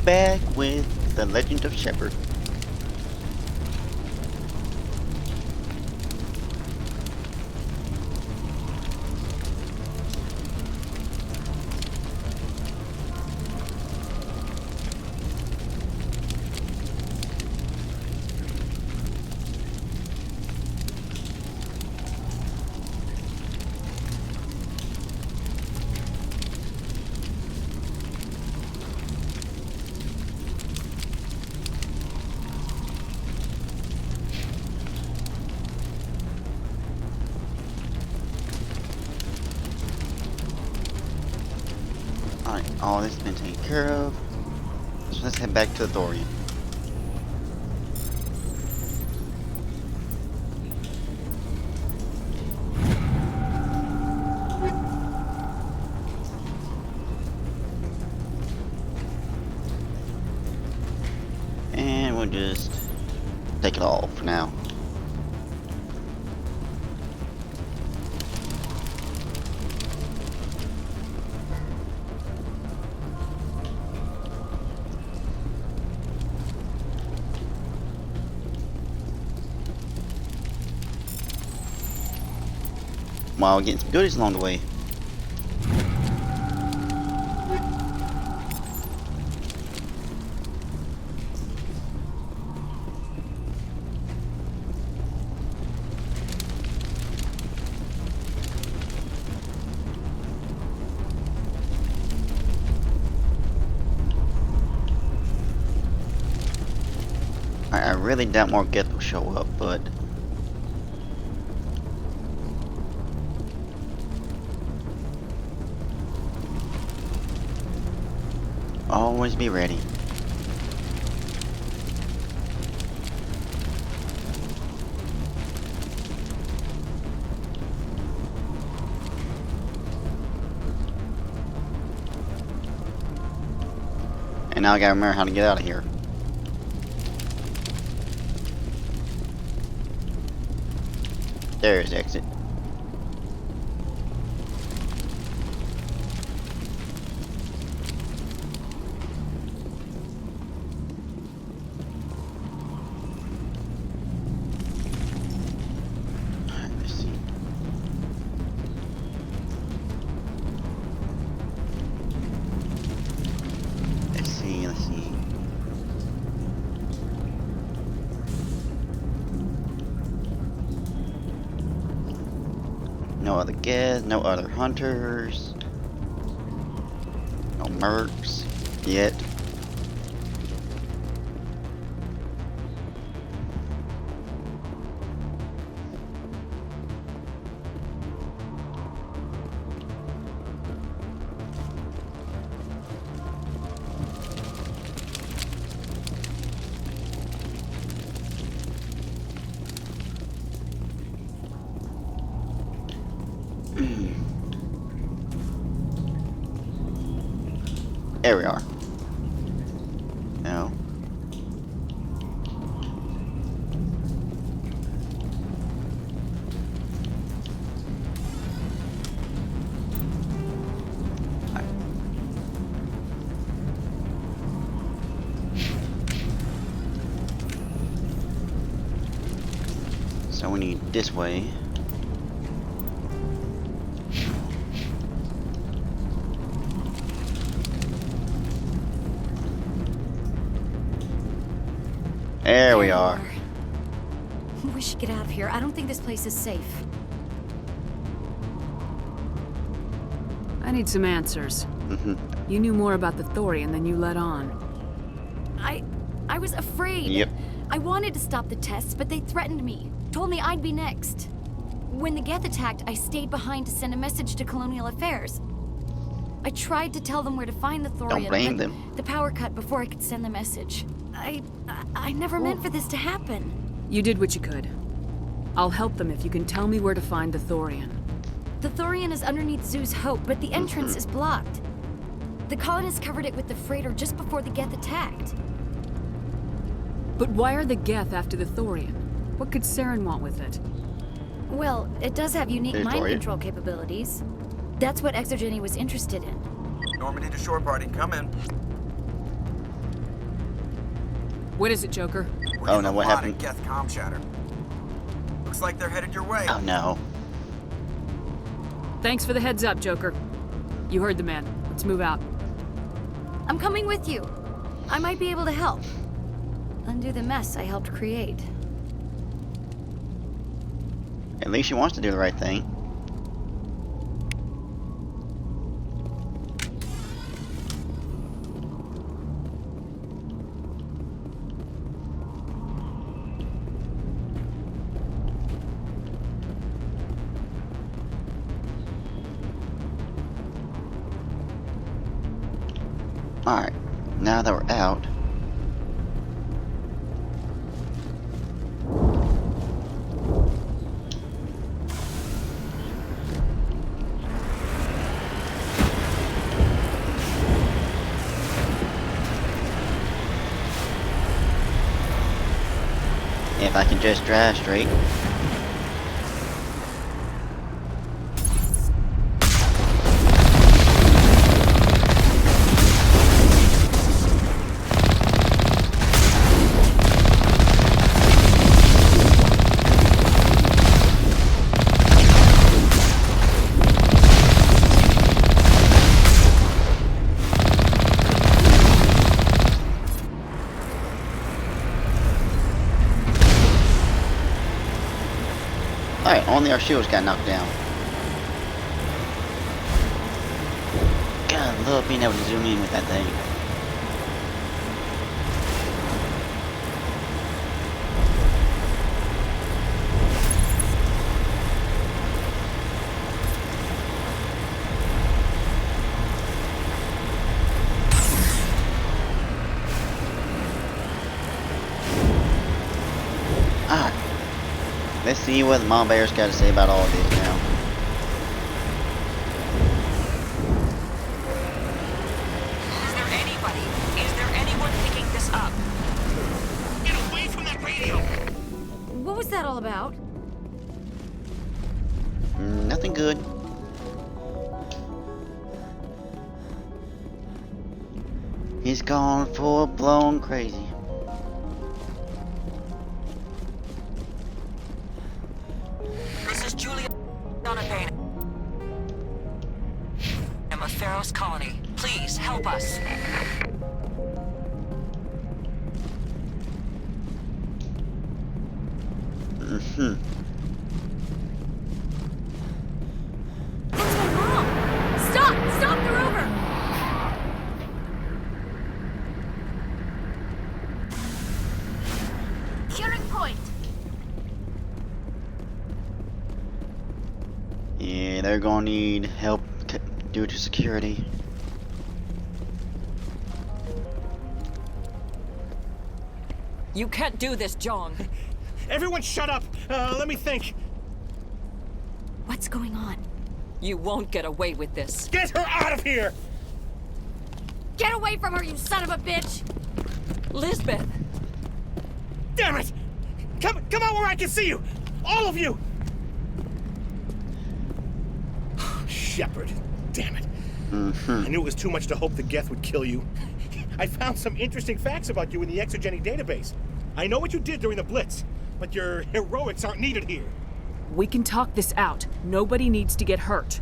back with the Legend of Shepard. Alright, all this has been taken care of. So let's head back to the Thorian. And we'll just take it all for now. While getting some goodies along the way. I really doubt more Geth will show up, but always be ready. And now I gotta remember how to get out of here. There's the exit. No other Geth, no other hunters, no mercs yet. There we are. No. So we need this way. There we are. We should get out of here. I don't think this place is safe. I need some answers. You knew more about the Thorian than you let on. I was afraid. Yep. I wanted to stop the tests, but they threatened me. Told me I'd be next. When the Geth attacked, I stayed behind to send a message to Colonial Affairs. I tried to tell them where to find the Thorian, Don't blame but them. the power cut before I could send the message. I never meant for this to happen. You did what you could. I'll help them if you can tell me where to find the Thorian. The Thorian is underneath Zoo's Hope, but the entrance is blocked. The colonists covered it with the freighter just before the Geth attacked. But why are the Geth after the Thorian? What could Saren want with it? Well, it does have unique Hey, mind Thorian. control capabilities. That's what Exogeny was interested in. Normandy to shore party, come in. What is it, Joker? We're Oh, getting no, a what lot happened? of Geth comm chatter. Looks like they're headed your way. Oh no. Thanks for the heads up, Joker. You heard the man. Let's move out. I'm coming with you. I might be able to help. Undo the mess I helped create. At least she wants to do the right thing. Alright, now that we're out, if I can just drive straight. Alright, only our shields got knocked down. God, I love being able to zoom in with that thing. Alright. Let's see what the Mom Bear's got to say about all of this now. Is there anyone picking this up? Get away from that radio! What was that all about? Nothing good. He's gone full blown crazy. This is Julia Donovan. I'm a Pharaoh's colony. Please help us. Mm-hmm. What's going wrong? Stop! Stop the rover! Curing point. Yeah, they're gonna need help due to security. You can't do this, John. Everyone shut up! Let me think. What's going on? You won't get away with this. Get her out of here! Get away from her, you son of a bitch! Lisbeth! Damn it! Come out where I can see you! All of you! Shepard. Damn it. I knew it was too much to hope the Geth would kill you. I found some interesting facts about you in the exogenic database. I know what you did during the Blitz, but your heroics aren't needed here. We can talk this out. Nobody needs to get hurt.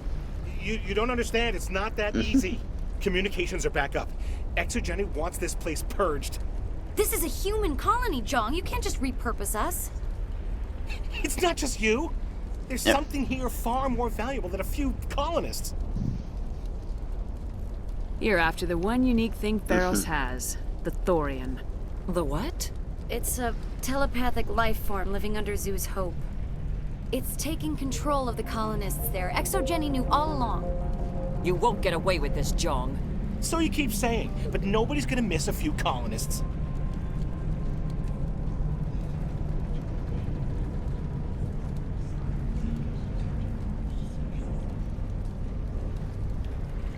You don't understand. It's not that easy. Communications are back up. Exogenic wants this place purged. This is a human colony, Jong. You can't just repurpose us. It's not just you. There's Yep. something here far more valuable than a few colonists. You're after the one unique thing Pharos has, the Thorian. The what? It's a telepathic life form living under Zoo's hope. It's taking control of the colonists there. Exogeny knew all along. You won't get away with this, Jong. So you keep saying, but nobody's gonna miss a few colonists.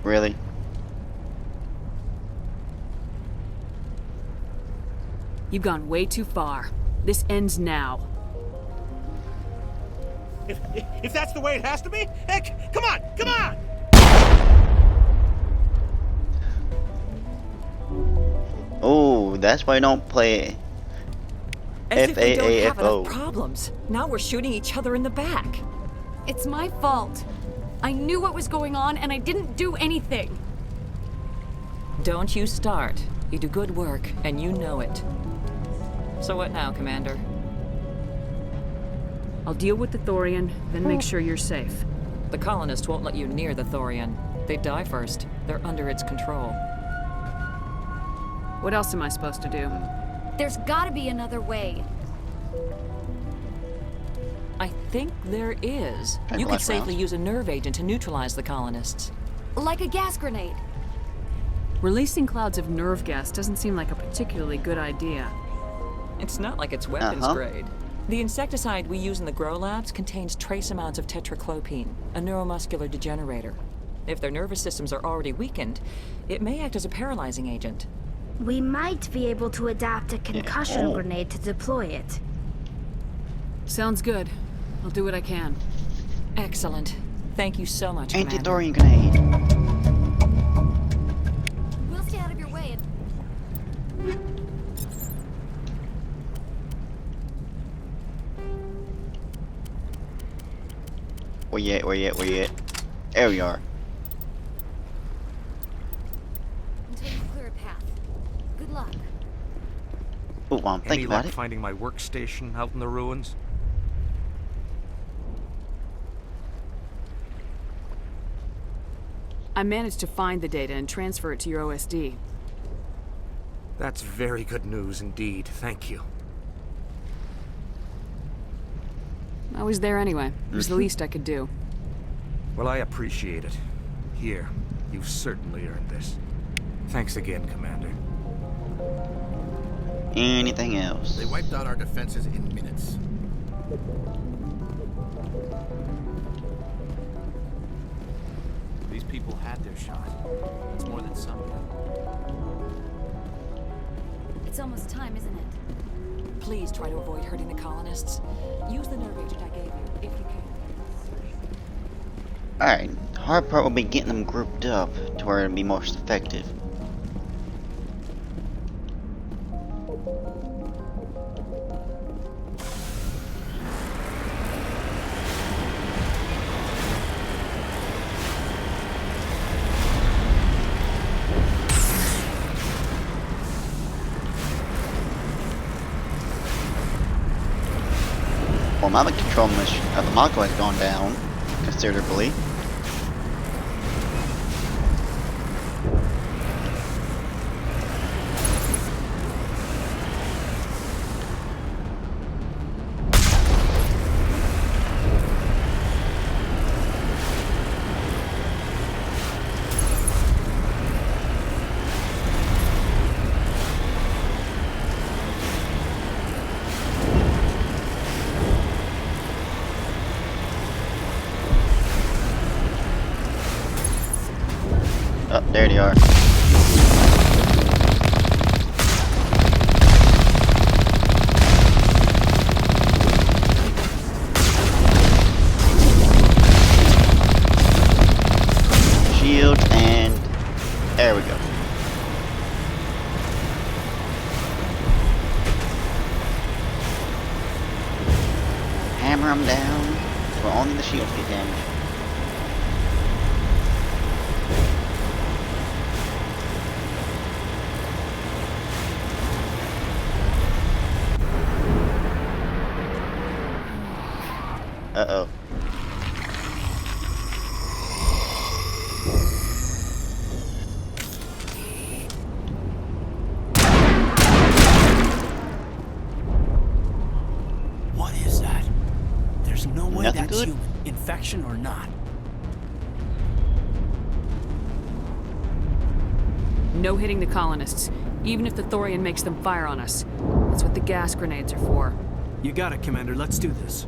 Really? You've gone way too far. This ends now. If that's the way it has to be, heck, come on, come on! Oh, that's why you don't play As if we don't have F-A-A-F-O. enough problems. Now we're shooting each other in the back. It's my fault. I knew what was going on and I didn't do anything. Don't you start. You do good work, and you know it. So what now, Commander? I'll deal with the Thorian, then make sure you're safe. The colonists won't let you near the Thorian. They die first. They're under its control. What else am I supposed to do? There's gotta be another way. I think there is. Can You I could flash safely rounds? use a nerve agent to neutralize the colonists. Like a gas grenade. Releasing clouds of nerve gas doesn't seem like a particularly good idea. It's not like it's weapons Uh-huh. grade. The insecticide we use in the grow labs contains trace amounts of tetraclopine, a neuromuscular degenerator. If their nervous systems are already weakened, it may act as a paralyzing agent. We might be able to adapt a concussion Oh. grenade to deploy it. Sounds good. I'll do what I can. Excellent. Thank you so much, Commander. Anti-Thorian grenade. We'll stay out of your way. Where you at? Where you at? Where you at? There we are. Until you clear a path. Good luck. Oh, I'm Any thinking luck about it. finding my workstation out in the ruins? I managed to find the data and transfer it to your OSD. That's very good news indeed. Thank you. I was there anyway. It was the least I could do. Well, I appreciate it. Here, you've certainly earned this. Thanks again, Commander. Anything else? They wiped out our defenses in minutes. These people had their shot. It's more than some got. It's almost time, isn't it? Please try to avoid hurting the colonists. Use the nerve agent I gave you, if you can. Alright, hard part will be getting them grouped up to where it'll be most effective. Well, my control mission of the Mako has gone down considerably. Oh, there they are. Shield and there we go. Hammer them down where only the shields get damaged. Uh-oh. What is that? There's no way Nothing that's good? human, infection or not. No hitting the colonists, even if the Thorian makes them fire on us. That's what the gas grenades are for. You got it, Commander. Let's do this.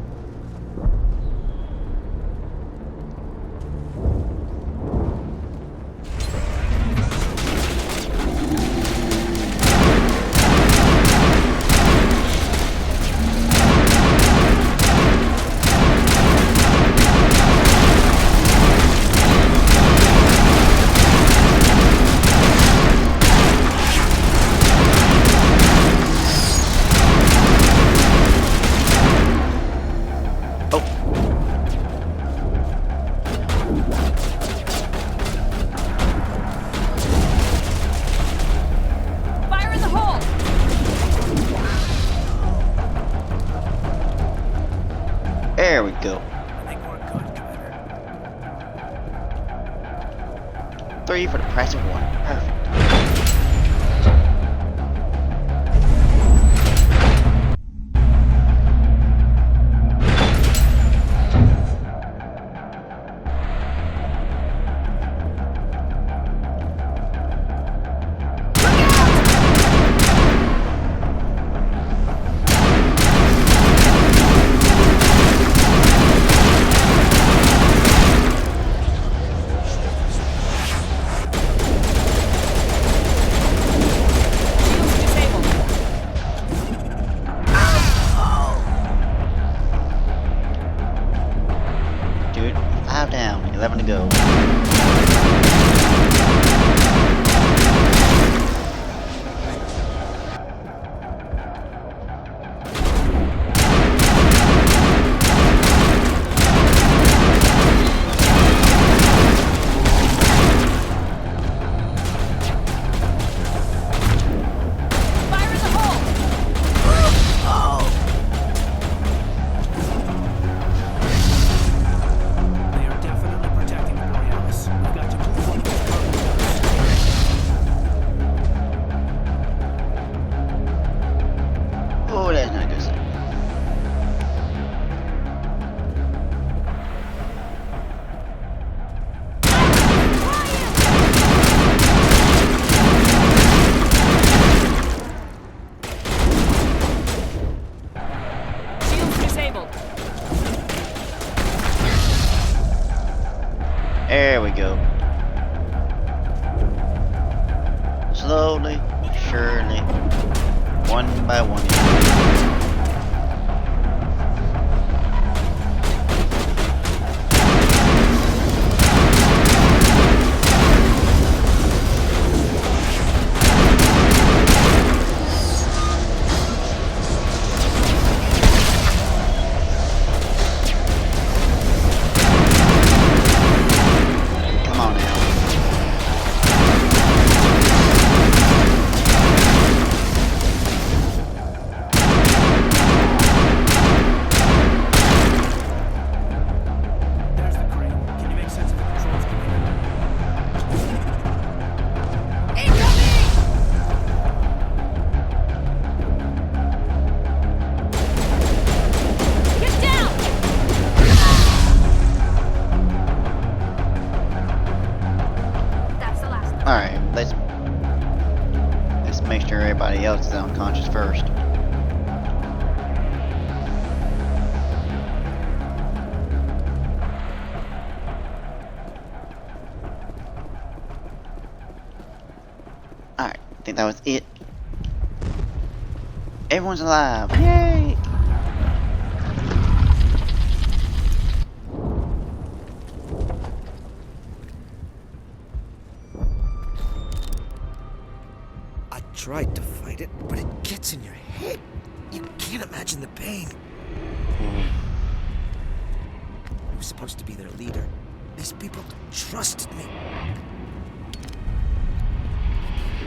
3 for the price of 1. Perfect. Dude, 5 down, 11 to go. They are definitely protecting the Borealis. We've got to move one of those cargo. Oh, that's not a good sign. Shields disabled. There we go. Slowly, surely, one by one. Come on now. There's the crane. Can you make sense of the controls, Commander? Get down! That's the last one. Alright, let's make sure everybody else is unconscious first. Alright, I think that was it. Everyone's alive. Yay! I tried to fight it, but it gets in your head. You can't imagine the pain. I was supposed to be their leader. These people trusted me.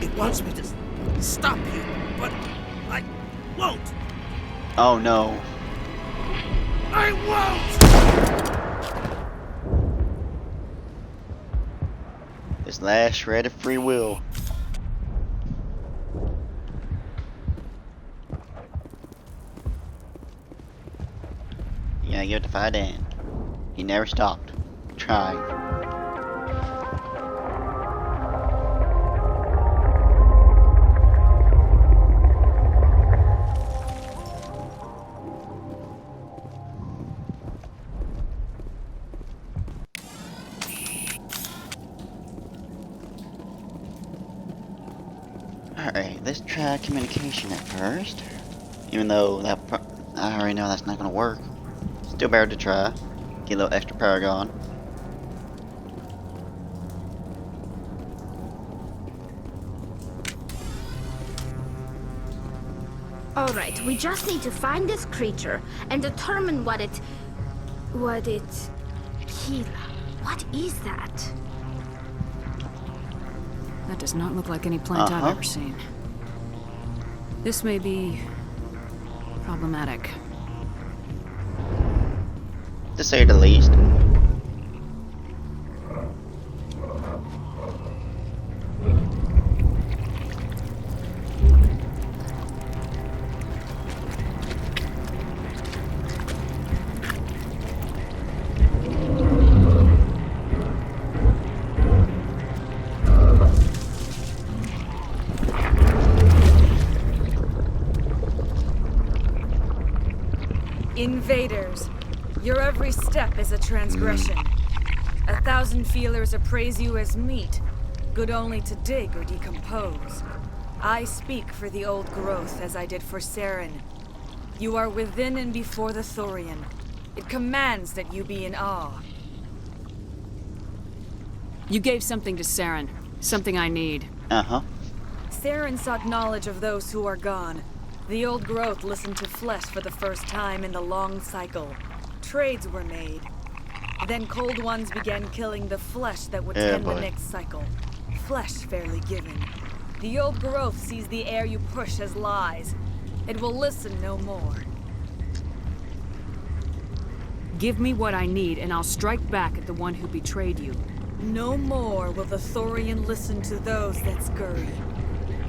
It wants me to stop you, but I won't. Oh no. I won't! This last shred of free will. Yeah, give it to Fi Dan. He never stopped trying. Alright, let's try communication at first. Even though I already know that's not gonna work. Still better to try. Get a little extra paragon. Alright, we just need to find this creature and determine what it... Kila. What is that? That does not look like any plant I've Uh-huh. ever seen. This may be problematic. To say the least. Invaders, your every step is a transgression. 1,000 feelers appraise you as meat, good only to dig or decompose. I speak for the old growth as I did for Saren. You are within and before the Thorian. It commands that you be in awe. You gave something to Saren. Something I need. Uh-huh. Saren sought knowledge of those who are gone. The old growth listened to flesh for the first time in the long cycle. Trades were made. Then cold ones began killing the flesh that would tend the next cycle. Flesh fairly given. The old growth sees the air you push as lies. It will listen no more. Give me what I need, and I'll strike back at the one who betrayed you. No more will the Thorian listen to those that scurry.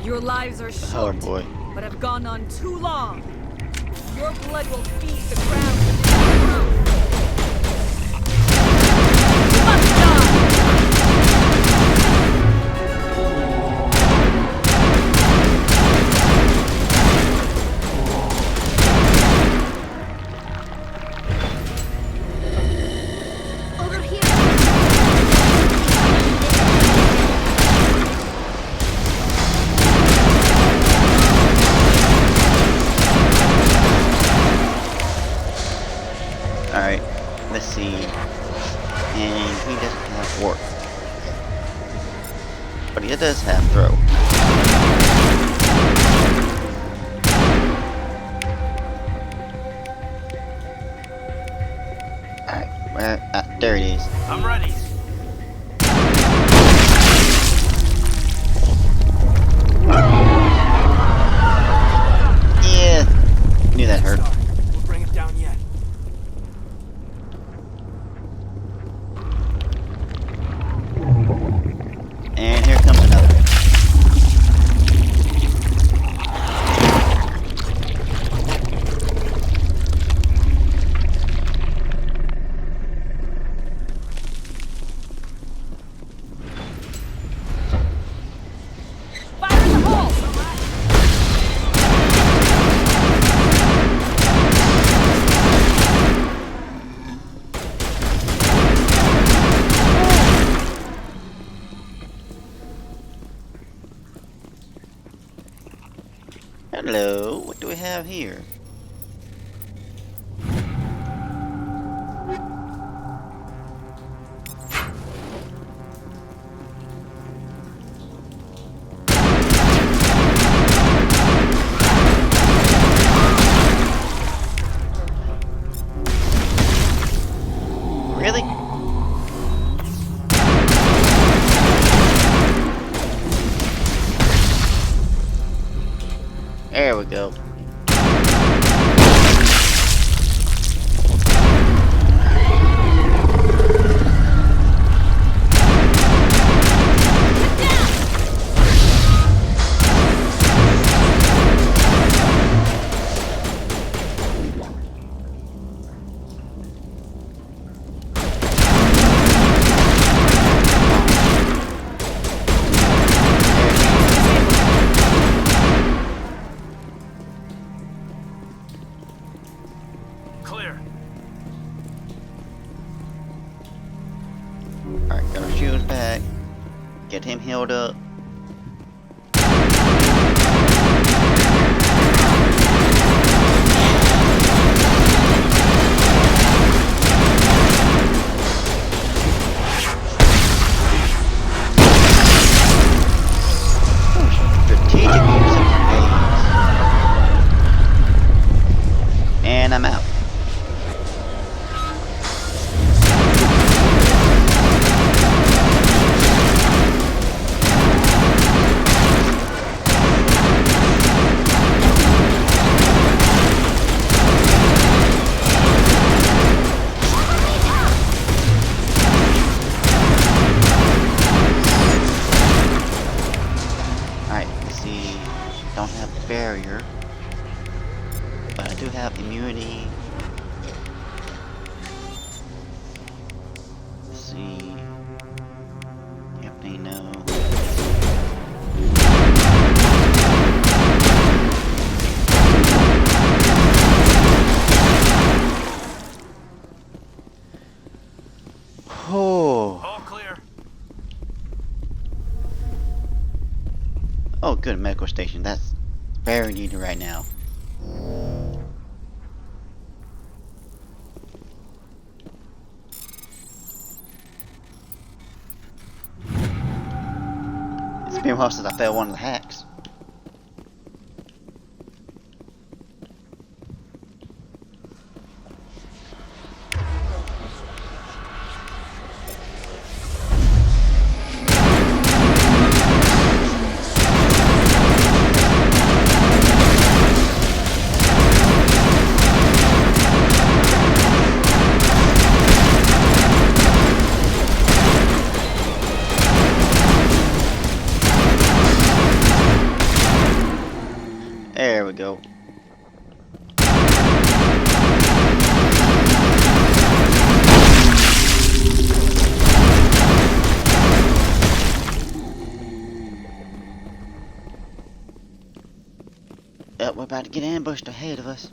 Your lives are short, but have gone on too long. Your blood will feed the ground. You must die! Over here. Alright, let's see. And he doesn't have warp. But he does have throw. Alright, where? There it is. I'm ready. Yeah! Knew that hurt. We'll bring it down yet. And here comes another. Fire in the hole! Hello, what do we have here? Really? There we go. Clear. Alright, got our shields back. Get him healed up. Strategic use of grenades. And I'm out. Alright, let's see. Don't have barrier. But I do have immunity. Let's see. Yep, they know. Oh, good, medical station. That's very needed right now. It's been a while since I failed one of the hacks. There we go. We're about to get ambushed ahead of us.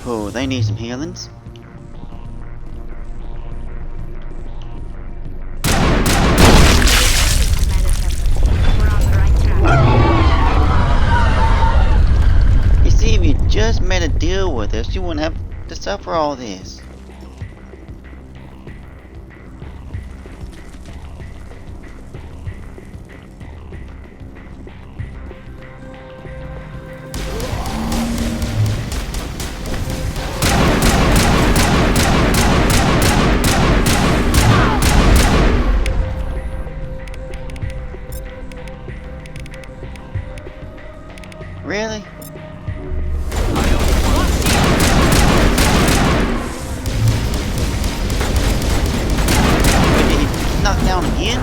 Oh, they need some healings. We're on the right track. You see, if you just made a deal with us, you wouldn't have to suffer all this. Really? Wait, did he knock down again?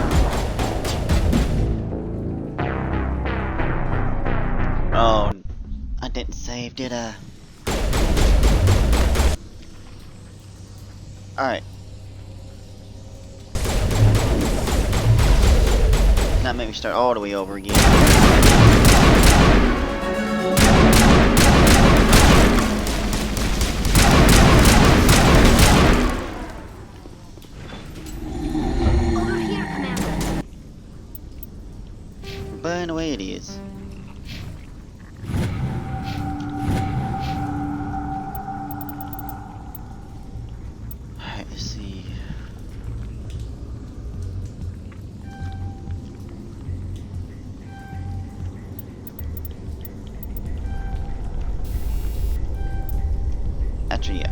Oh, I didn't save, did I? Alright. Not make me start all the way over again. Burn away it is. Alright, let's see. Actually, yeah.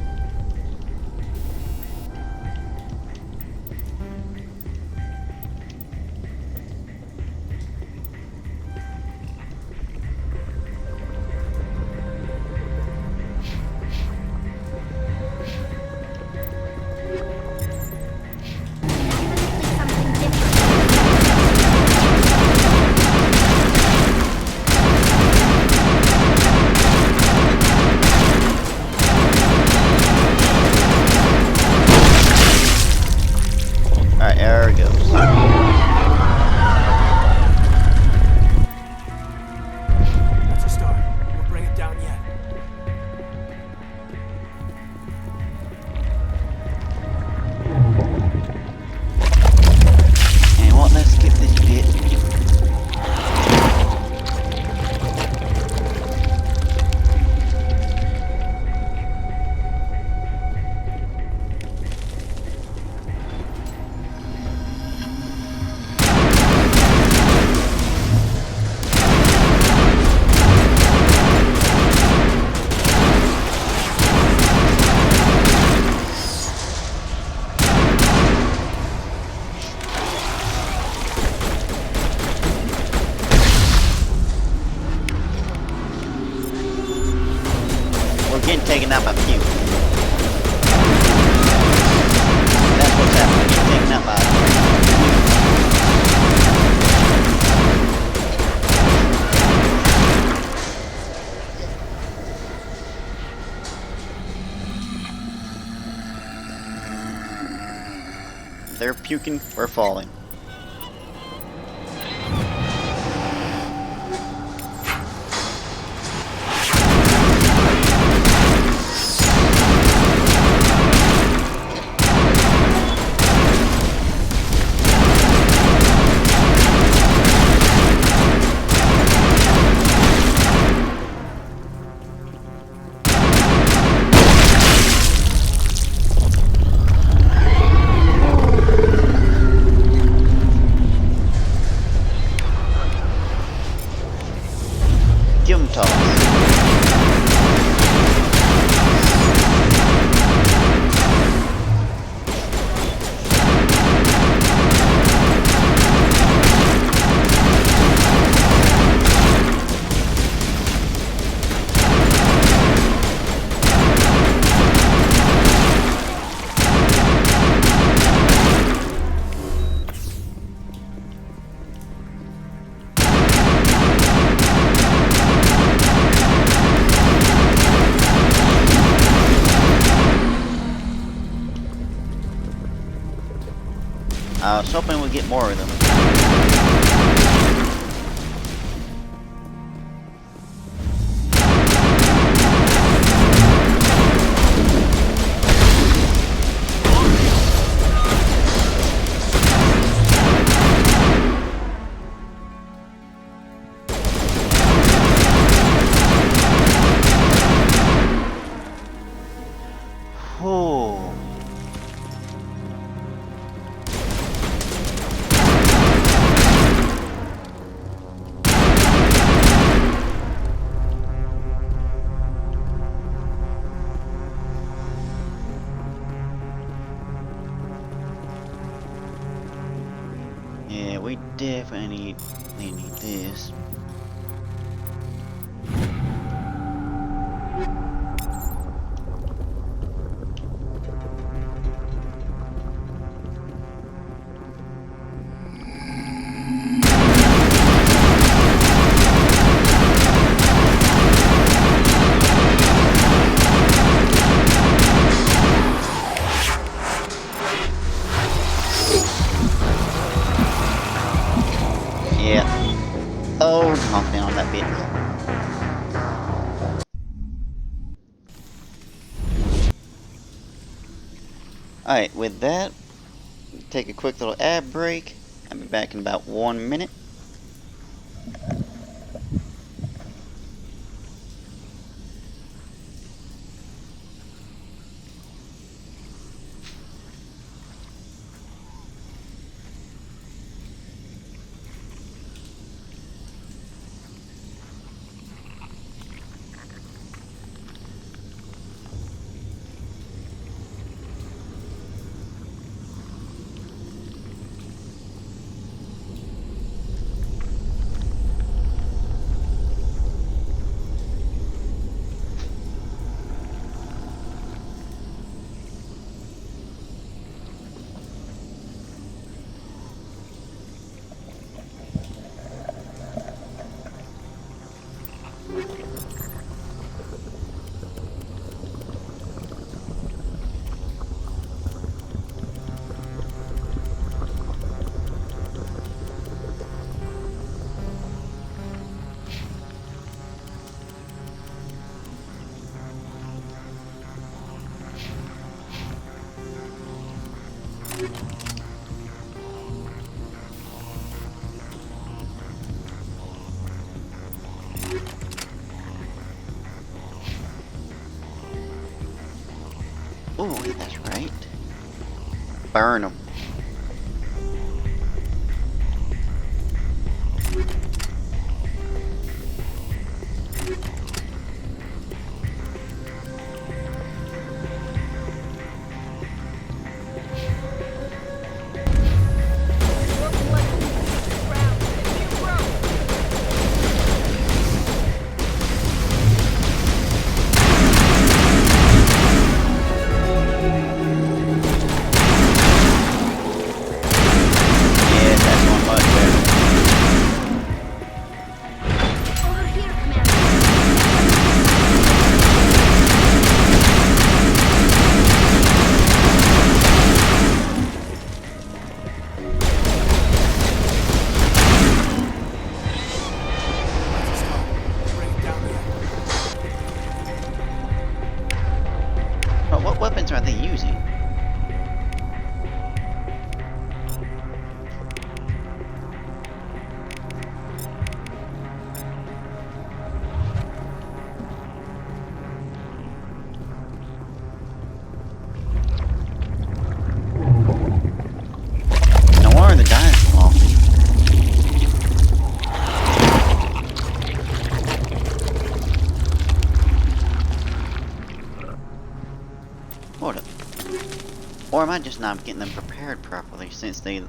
Alright, there it goes. That's a start. We'll bring it down yet. And won't let's skip this bit. We're getting taken out by few. That's what's happening. taken out by they're puking, we're falling. Give 'em toss. I was hoping we'd get more of them. Oh. Yeah, we definitely need this. Yeah. Oh, knock down on that bit. Alright, with that, take a quick little ad break. I'll be back in about 1 minute. Ooh, that's right. Burn them. What weapons are they using? No wonder the dying so often. Hold up. Or am I just not getting them prepared properly since they...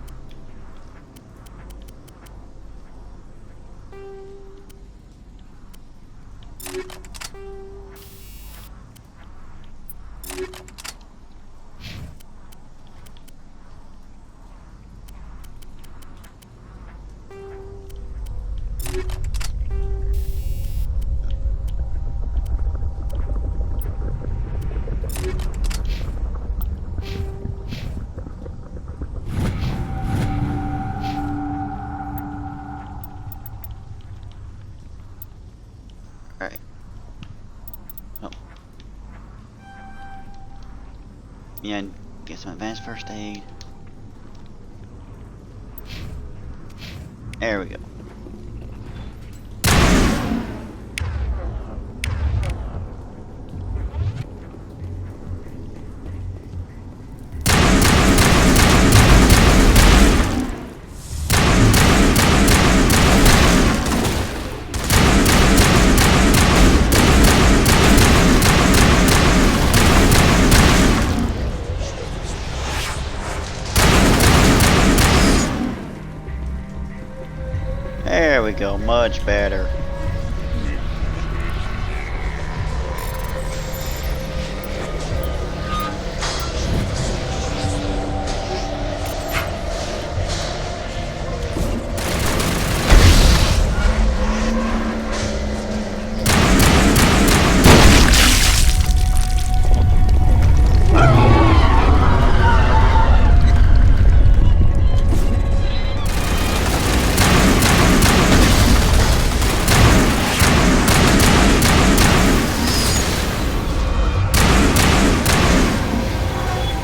Alright. Oh. Yeah, get some advanced first aid. There we go. There we go, much better.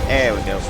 There we go.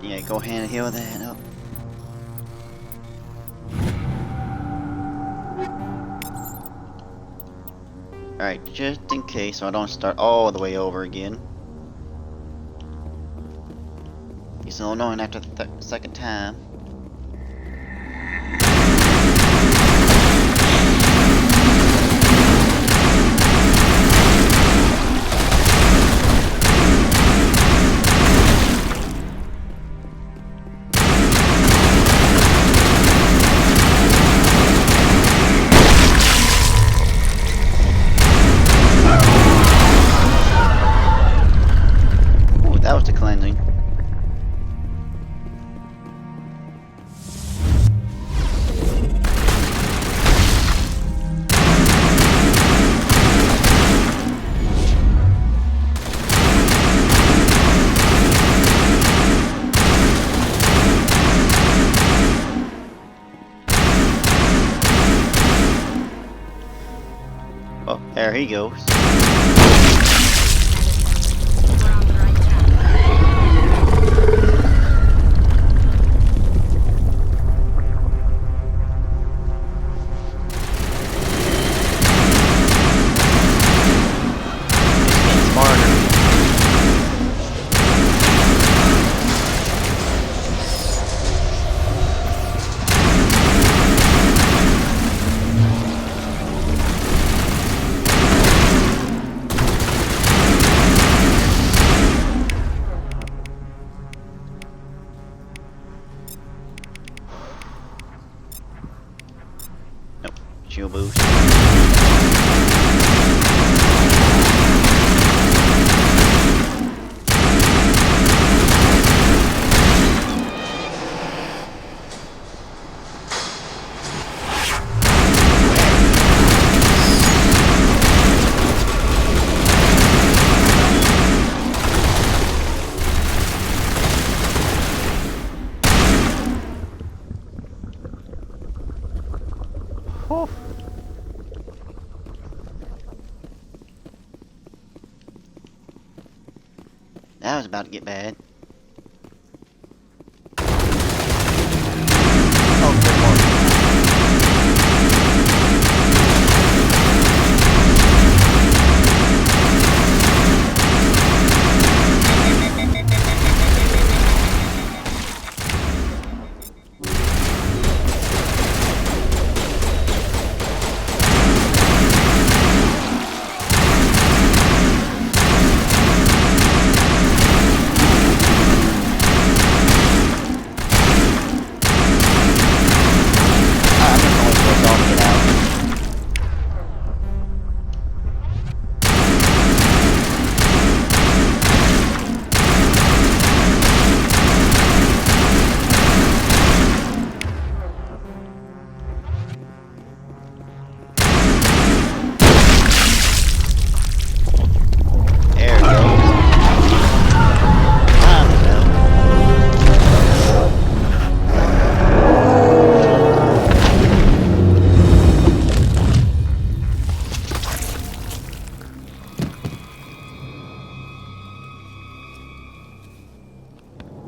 Yeah, go ahead and heal that up. Alright, just in case so I don't start all the way over again. It's so annoying after the second time. That was the cleansing. There he goes. We're on the right track. Getting smarter. Nope. Shield boost. Whew. That was about to get bad. Oh, good lord.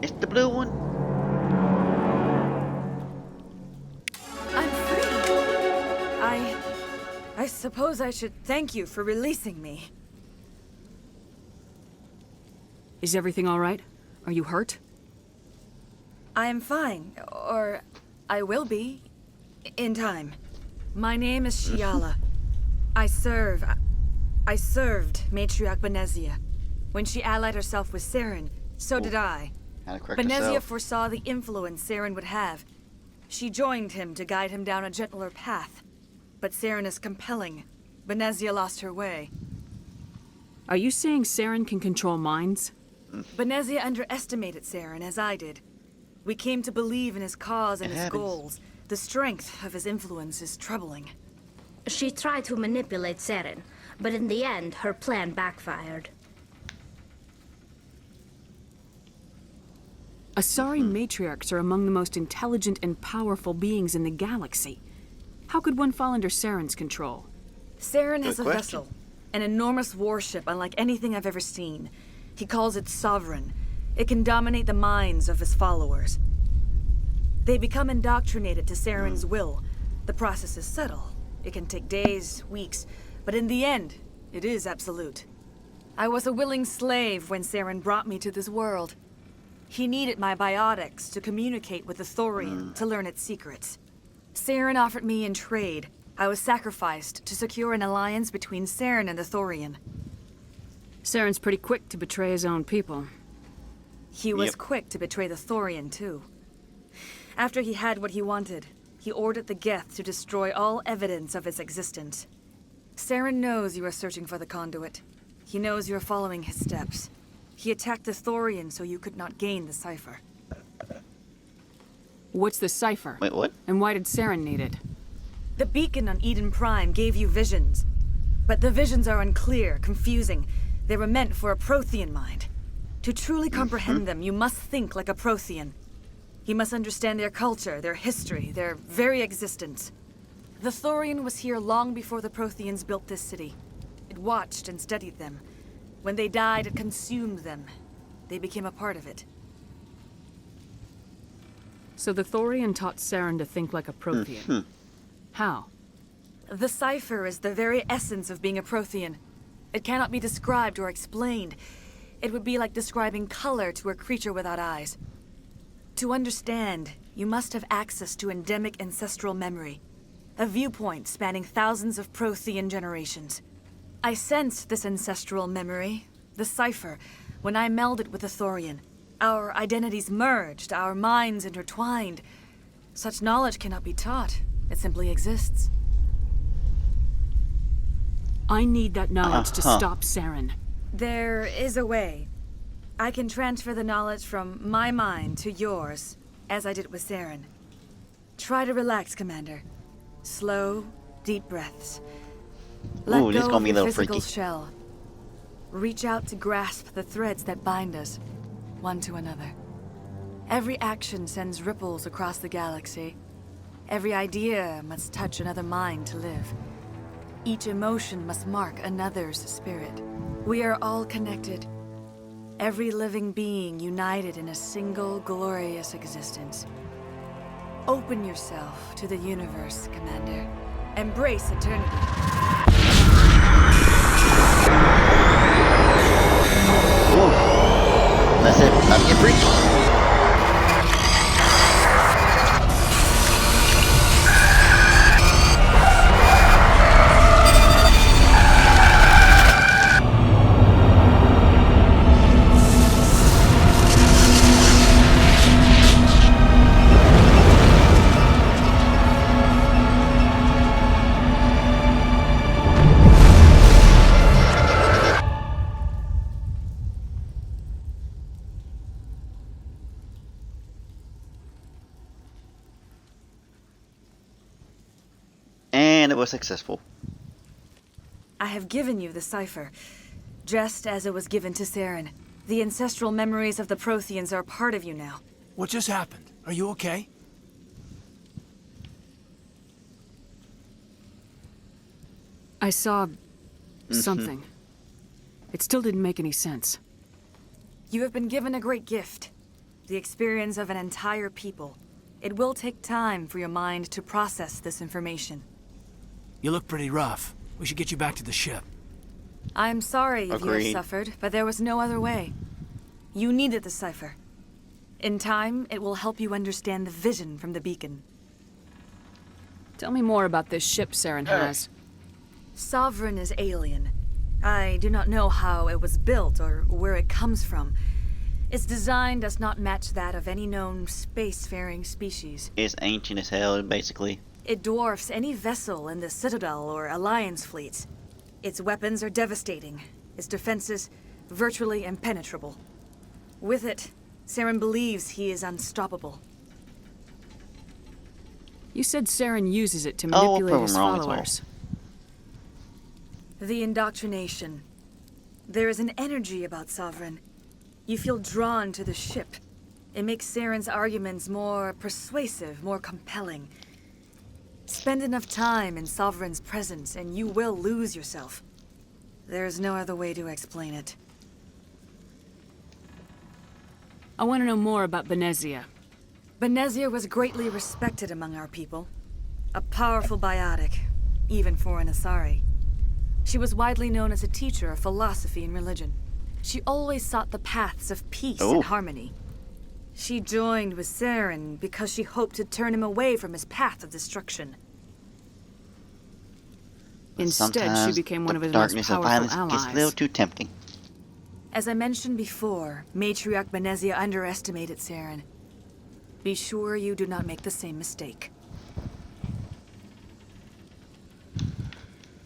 It's the blue one. I'm free. I suppose I should thank you for releasing me. Is everything all right? Are you hurt? I am fine, or I will be, in time. My name is Shiala. I served Matriarch Benezia. When she allied herself with Saren, so did I. How to correct Benezia herself. foresaw the influence Saren would have. She joined him to guide him down a gentler path. But Saren is compelling. Benezia lost her way. Are you saying Saren can control minds? Benezia underestimated Saren, as I did. We came to believe in his cause and It his happens. goals. The strength of his influence is troubling. She tried to manipulate Seren, but in the end, her plan backfired. Asari matriarchs are among the most intelligent and powerful beings in the galaxy. How could one fall under Saren's control? Saren has Good a question. vessel, an enormous warship unlike anything I've ever seen. He calls it Sovereign. It can dominate the minds of his followers. They become indoctrinated to Saren's will. The process is subtle. It can take days, weeks, but in the end, it is absolute. I was a willing slave when Saren brought me to this world. He needed my biotics to communicate with the Thorian to learn its secrets. Saren offered me in trade. I was sacrificed to secure an alliance between Saren and the Thorian. Saren's pretty quick to betray his own people. He was Yep. quick to betray the Thorian, too. After he had what he wanted, he ordered the Geth to destroy all evidence of its existence. Saren knows you are searching for the conduit. He knows you are following his steps. He attacked the Thorian so you could not gain the cipher. What's the cipher? Wait, what? And why did Saren need it? The beacon on Eden Prime gave you visions. But the visions are unclear, confusing. They were meant for a Prothean mind. To truly comprehend them, you must think like a Prothean. You must understand their culture, their history, their very existence. The Thorian was here long before the Protheans built this city. It watched and studied them. When they died, it consumed them. They became a part of it. So the Thorian taught Saren to think like a Prothean. How? The cipher is the very essence of being a Prothean. It cannot be described or explained. It would be like describing color to a creature without eyes. To understand, you must have access to endemic ancestral memory, a viewpoint spanning thousands of Prothean generations. I sensed this ancestral memory, the cipher, when I melded with the Thorian. Our identities merged, our minds intertwined. Such knowledge cannot be taught. It simply exists. I need that knowledge to stop Saren. There is a way. I can transfer the knowledge from my mind to yours, as I did with Saren. Try to relax, Commander. Slow, deep breaths. Let Ooh, this go gonna of be a your little physical freaky. shell. Reach out to grasp the threads that bind us, one to another. Every action sends ripples across the galaxy. Every idea must touch another mind to live. Each emotion must mark another's spirit. We are all connected. Every living being united in a single glorious existence. Open yourself to the universe, Commander. Embrace eternity. That's it. Time to get freaky. And it was successful. I have given you the cipher, just as it was given to Saren. The ancestral memories of the Protheans are a part of you now. What just happened? Are you okay? I saw something. It still didn't make any sense. You have been given a great gift. The experience of an entire people. It will take time for your mind to process this information. You look pretty rough. We should get you back to the ship. I'm sorry if you have Agreed. suffered, but there was no other way. You needed the cipher. In time, it will help you understand the vision from the beacon. Tell me more about this ship Saren has. Sovereign is alien. I do not know how it was built or where it comes from. Its design does not match that of any known spacefaring species. It's ancient as hell, basically. It dwarfs any vessel in the Citadel or Alliance fleets. Its weapons are devastating. Its defenses virtually impenetrable. With it, Saren believes he is unstoppable. You said Saren uses it to Oh, we'll manipulate prove his him wrong as well. followers. The indoctrination. There is an energy about Sovereign. You feel drawn to the ship. It makes Saren's arguments more persuasive, more compelling. Spend enough time in Sovereign's presence and you will lose yourself. There's no other way to explain it. I want to know more about Benezia. Benezia was greatly respected among our people. A powerful biotic, even for an Asari. She was widely known as a teacher of philosophy and religion. She always sought the paths of peace and harmony. She joined with Saren because she hoped to turn him away from his path of destruction. Instead, she Sometimes became one of the his most darkness and powerful violence gets a little allies. too tempting. As I mentioned before, Matriarch Benezia underestimated Saren. Be sure you do not make the same mistake.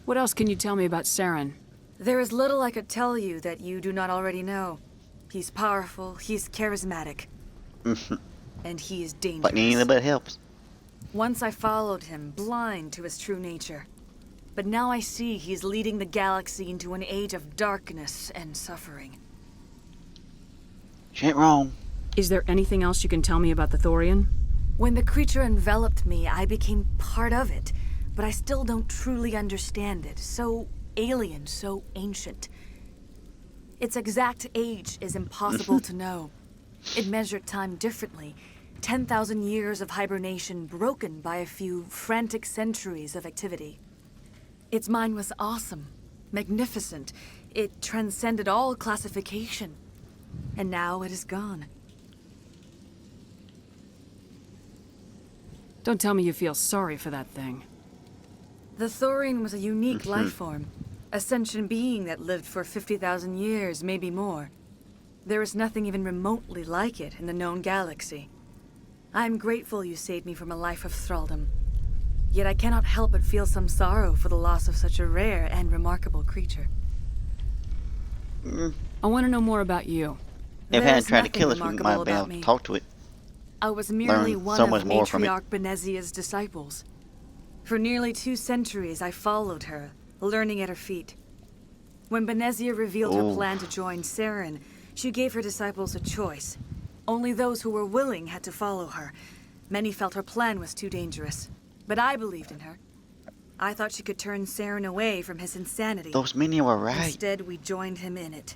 What else can you tell me about Saren? There is little I could tell you that you do not already know. He's powerful, he's charismatic, and he is dangerous. But any little bit helps. Once I followed him, blind to his true nature. But now I see he's leading the galaxy into an age of darkness and suffering. She ain't wrong. Is there anything else you can tell me about the Thorian? When the creature enveloped me, I became part of it, but I still don't truly understand it. So, alien so ancient. Its exact age is impossible to know. It measured time differently. 10,000 years of hibernation broken by a few frantic centuries of activity. Its mind was awesome, magnificent. It transcended all classification. And now it is gone. Don't tell me you feel sorry for that thing. The Thorian was a unique life form. A sentient being that lived for 50,000 years, maybe more. There is nothing even remotely like it in the known galaxy. I am grateful you saved me from a life of thraldom. Yet I cannot help but feel some sorrow for the loss of such a rare and remarkable creature. I want to know more about you. If I There hadn't is tried to nothing kill us, we remarkable might have been able about to me. talk to it. I was merely Learn one so of much more from it. Matriarch Benezia's disciples. For nearly 2 centuries, I followed her, learning at her feet. When Benezia revealed her plan to join Saren, she gave her disciples a choice. Only those who were willing had to follow her. Many felt her plan was too dangerous, but I believed in her. I thought she could turn Saren away from his insanity. Those many were right. Instead, we joined him in it.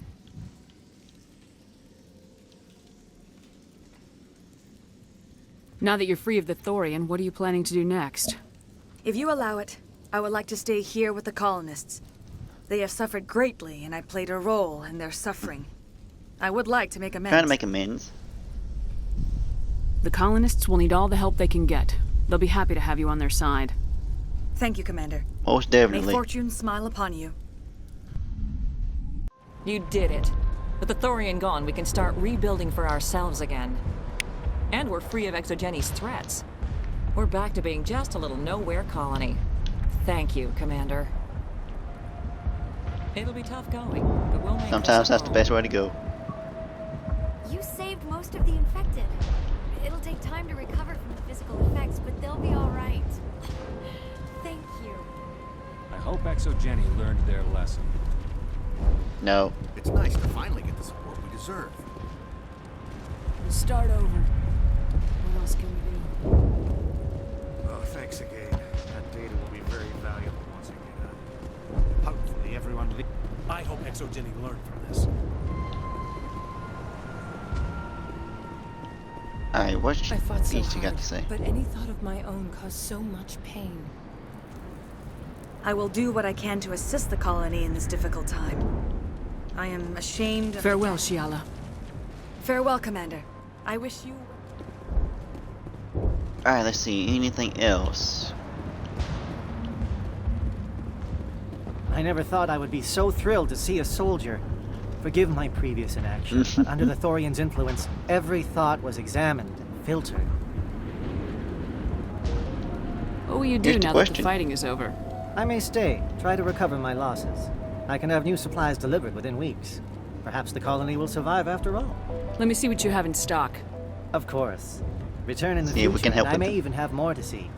Now that you're free of the Thorian, what are you planning to do next? If you allow it, I would like to stay here with the colonists. They have suffered greatly, and I played a role in their suffering. I would like to make amends. Trying to make amends. The colonists will need all the help they can get. They'll be happy to have you on their side. Thank you, Commander. Most May definitely. fortune smile upon you. You did it. With the Thorian gone, we can start rebuilding for ourselves again. And we're free of Exogeni's threats. We're back to being just a little nowhere colony. Thank you, Commander. It'll be tough going, but we'll make Sometimes this that's the home. best way to go. You saved most of the infected. It'll take time to recover from the physical effects, but they'll be all right. Thank you. I hope Exogeny learned their lesson. No. It's nice to finally get the support we deserve. Start over. What else can we do? Oh, thanks again. That data will be very valuable once I get out. Hopefully everyone I hope Exogeny learned from this. Alright, what's I fought so each you got hard, to say? but any thought of my own caused so much pain. I will do what I can to assist the colony in this difficult time. I am ashamed of... Farewell, Shiala. Farewell, Commander. I wish you... Alright, let's see. Anything else? I never thought I would be so thrilled to see a soldier. Forgive my previous inaction, but under the Thorian's influence, every thought was examined and filtered. What will you do Here's the now that the question. fighting is over? I may stay, try to recover my losses. I can have new supplies delivered within weeks. Perhaps the colony will survive after all. Let me see what you have in stock. Of course. Return in the See if future, we can help and I with may them. even have more to see.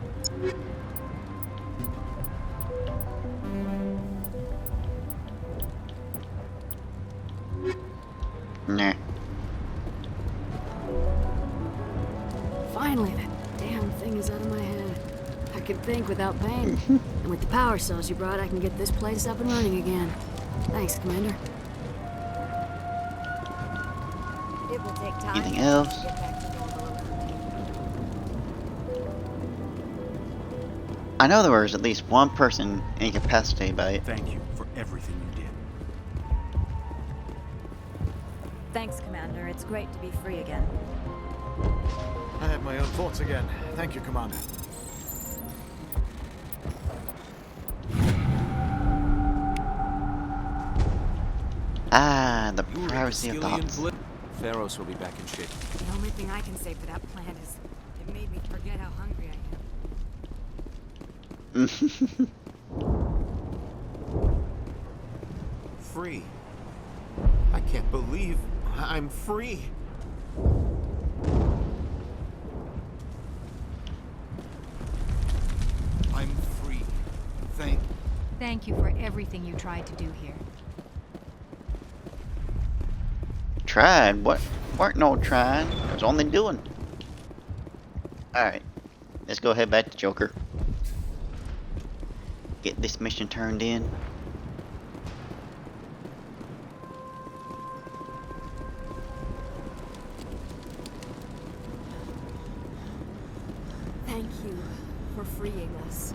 Nah. Finally, that damn thing is out of my head. I can think without pain. And with the power cells you brought, I can get this place up and running again. Thanks, Commander. It will take time. Anything else? to get back to normal. I know there was at least one person incapacitated by it. Thank you for everything you did. Thanks, Commander. It's great to be free again. I have my own thoughts again. Thank you, Commander. Ah, the You were privacy of Castilian thoughts. blood. Pharaohs will be back in shape. The only thing I can say for that plan is it made me forget how hungry I am. Free. I can't believe I'm free. I'm free. Thank you for everything you tried to do here. Tried? What? Weren't no trying. I was only doing. Alright. Let's go head back to Joker. Get this mission turned in. Thank you for freeing us.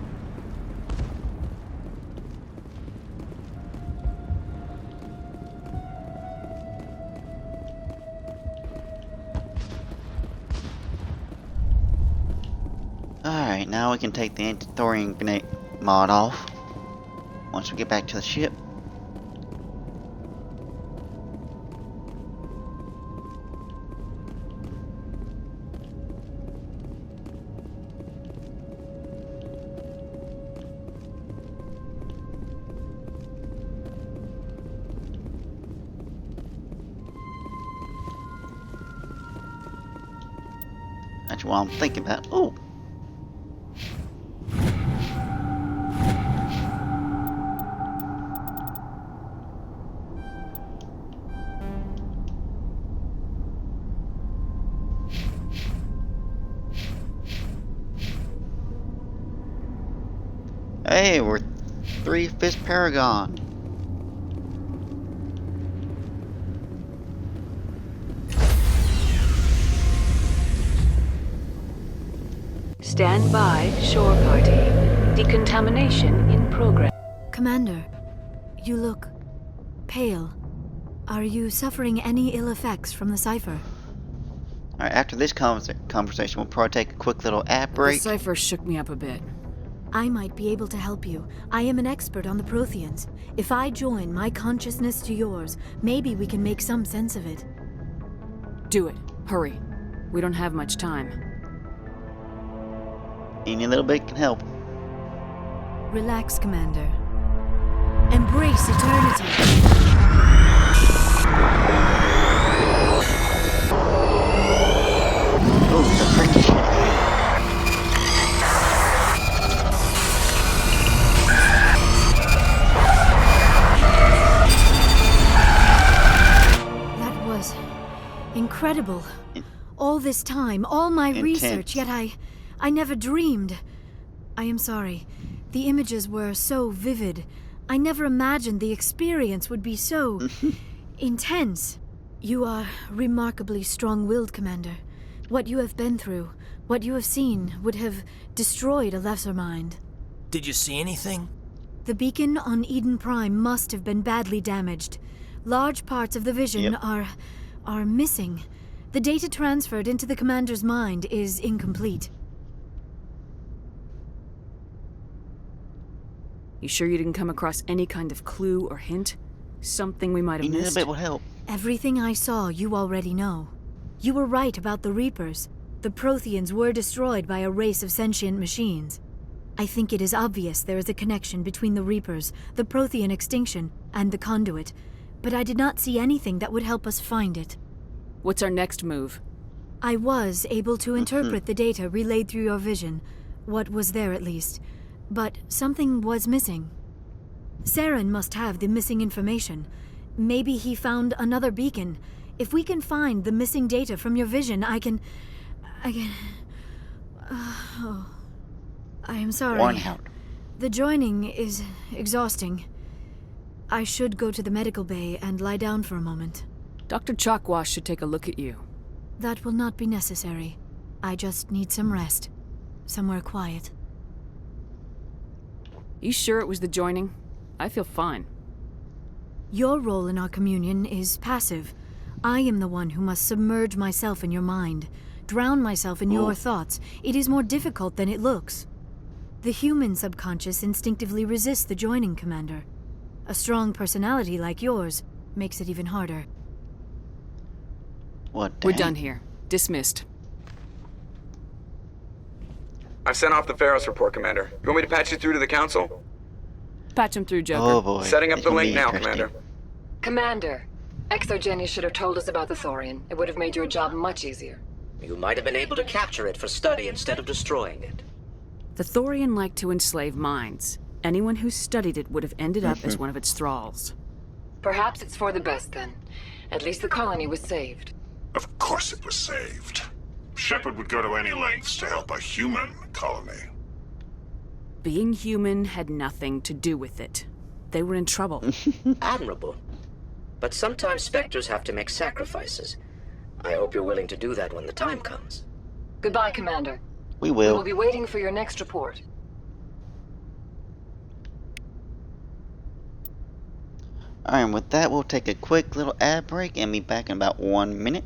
Alright, now we can take the anti-thorium grenade mod off. Once we get back to the ship. That's what I'm thinking about. Oh! Hey, we're 3/5 Paragon. Stand by, shore party. Decontamination in progress. Commander, you look pale. Are you suffering any ill effects from the cipher? Alright, after this conversation, we'll probably take a quick little ad The break. cipher shook me up a bit. I might be able to help you. I am an expert on the Protheans. If I join my consciousness to yours, maybe we can make some sense of it. Do it. Hurry. We don't have much time. Any little bit can help. Relax, Commander. Embrace eternity. Oh, the freaky shit. That was incredible. All this time, all my Intense. research, yet I never dreamed. I am sorry. The images were so vivid. I never imagined the experience would be so intense. You are remarkably strong-willed, Commander. What you have been through, what you have seen, would have destroyed a lesser mind. Did you see anything? The beacon on Eden Prime must have been badly damaged. Large parts of the vision are missing. The data transferred into the Commander's mind is incomplete. You sure you didn't come across any kind of clue or hint? Something we might have Any little missed? bit will help. Everything I saw, you already know. You were right about the Reapers. The Protheans were destroyed by a race of sentient machines. I think it is obvious there is a connection between the Reapers, the Prothean extinction, and the Conduit, but I did not see anything that would help us find it. What's our next move? I was able to interpret the data relayed through your vision, what was there at least, but something was missing. Saren must have the missing information. Maybe he found another beacon. If we can find the missing data from your vision, I can... I am sorry. One out. The joining is exhausting. I should go to the medical bay and lie down for a moment. Dr. Chalkwash should take a look at you. That will not be necessary. I just need some rest. Somewhere quiet. You sure it was the joining? I feel fine. Your role in our communion is passive. I am the one who must submerge myself in your mind, drown myself in your thoughts. It is more difficult than it looks. The human subconscious instinctively resists the joining, Commander. A strong personality like yours makes it even harder. What the We're heck? done here. Dismissed. I've sent off the Pharos report, Commander. You want me to patch you through to the Council? Patch him through, Joker. Oh boy. Setting up This the will link be now, interesting. Commander. Commander, Exogeny should have told us about the Thorian. It would have made your job much easier. You might have been able to capture it for study instead of destroying it. The Thorian liked to enslave minds. Anyone who studied it would have ended up as one of its thralls. Perhaps it's for the best then. At least the colony was saved. Of course it was saved. Shepard would go to any lengths to help a human colony. Being human had nothing to do with it. They were in trouble. Admirable. But sometimes Spectres have to make sacrifices. I hope you're willing to do that when the time comes. Goodbye, Commander. We We will. will be waiting for your next report. Alright, and with that, we'll take a quick little ad break and be back in about 1 minute.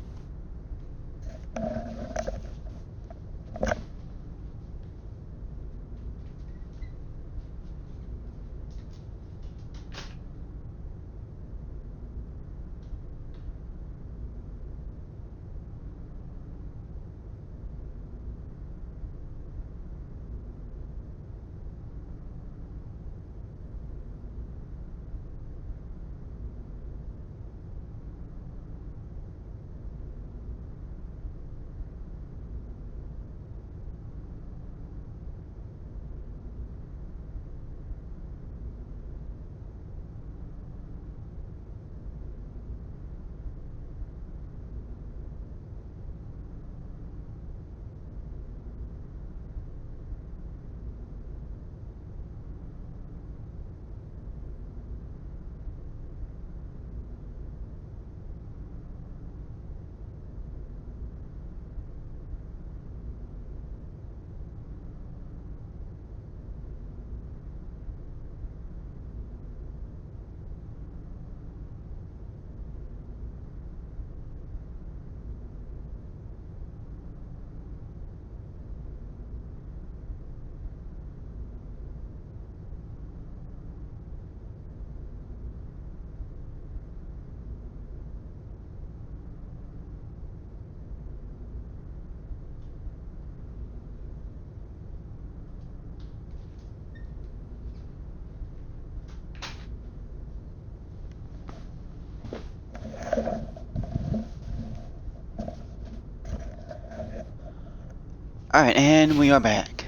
Alright, and we are back.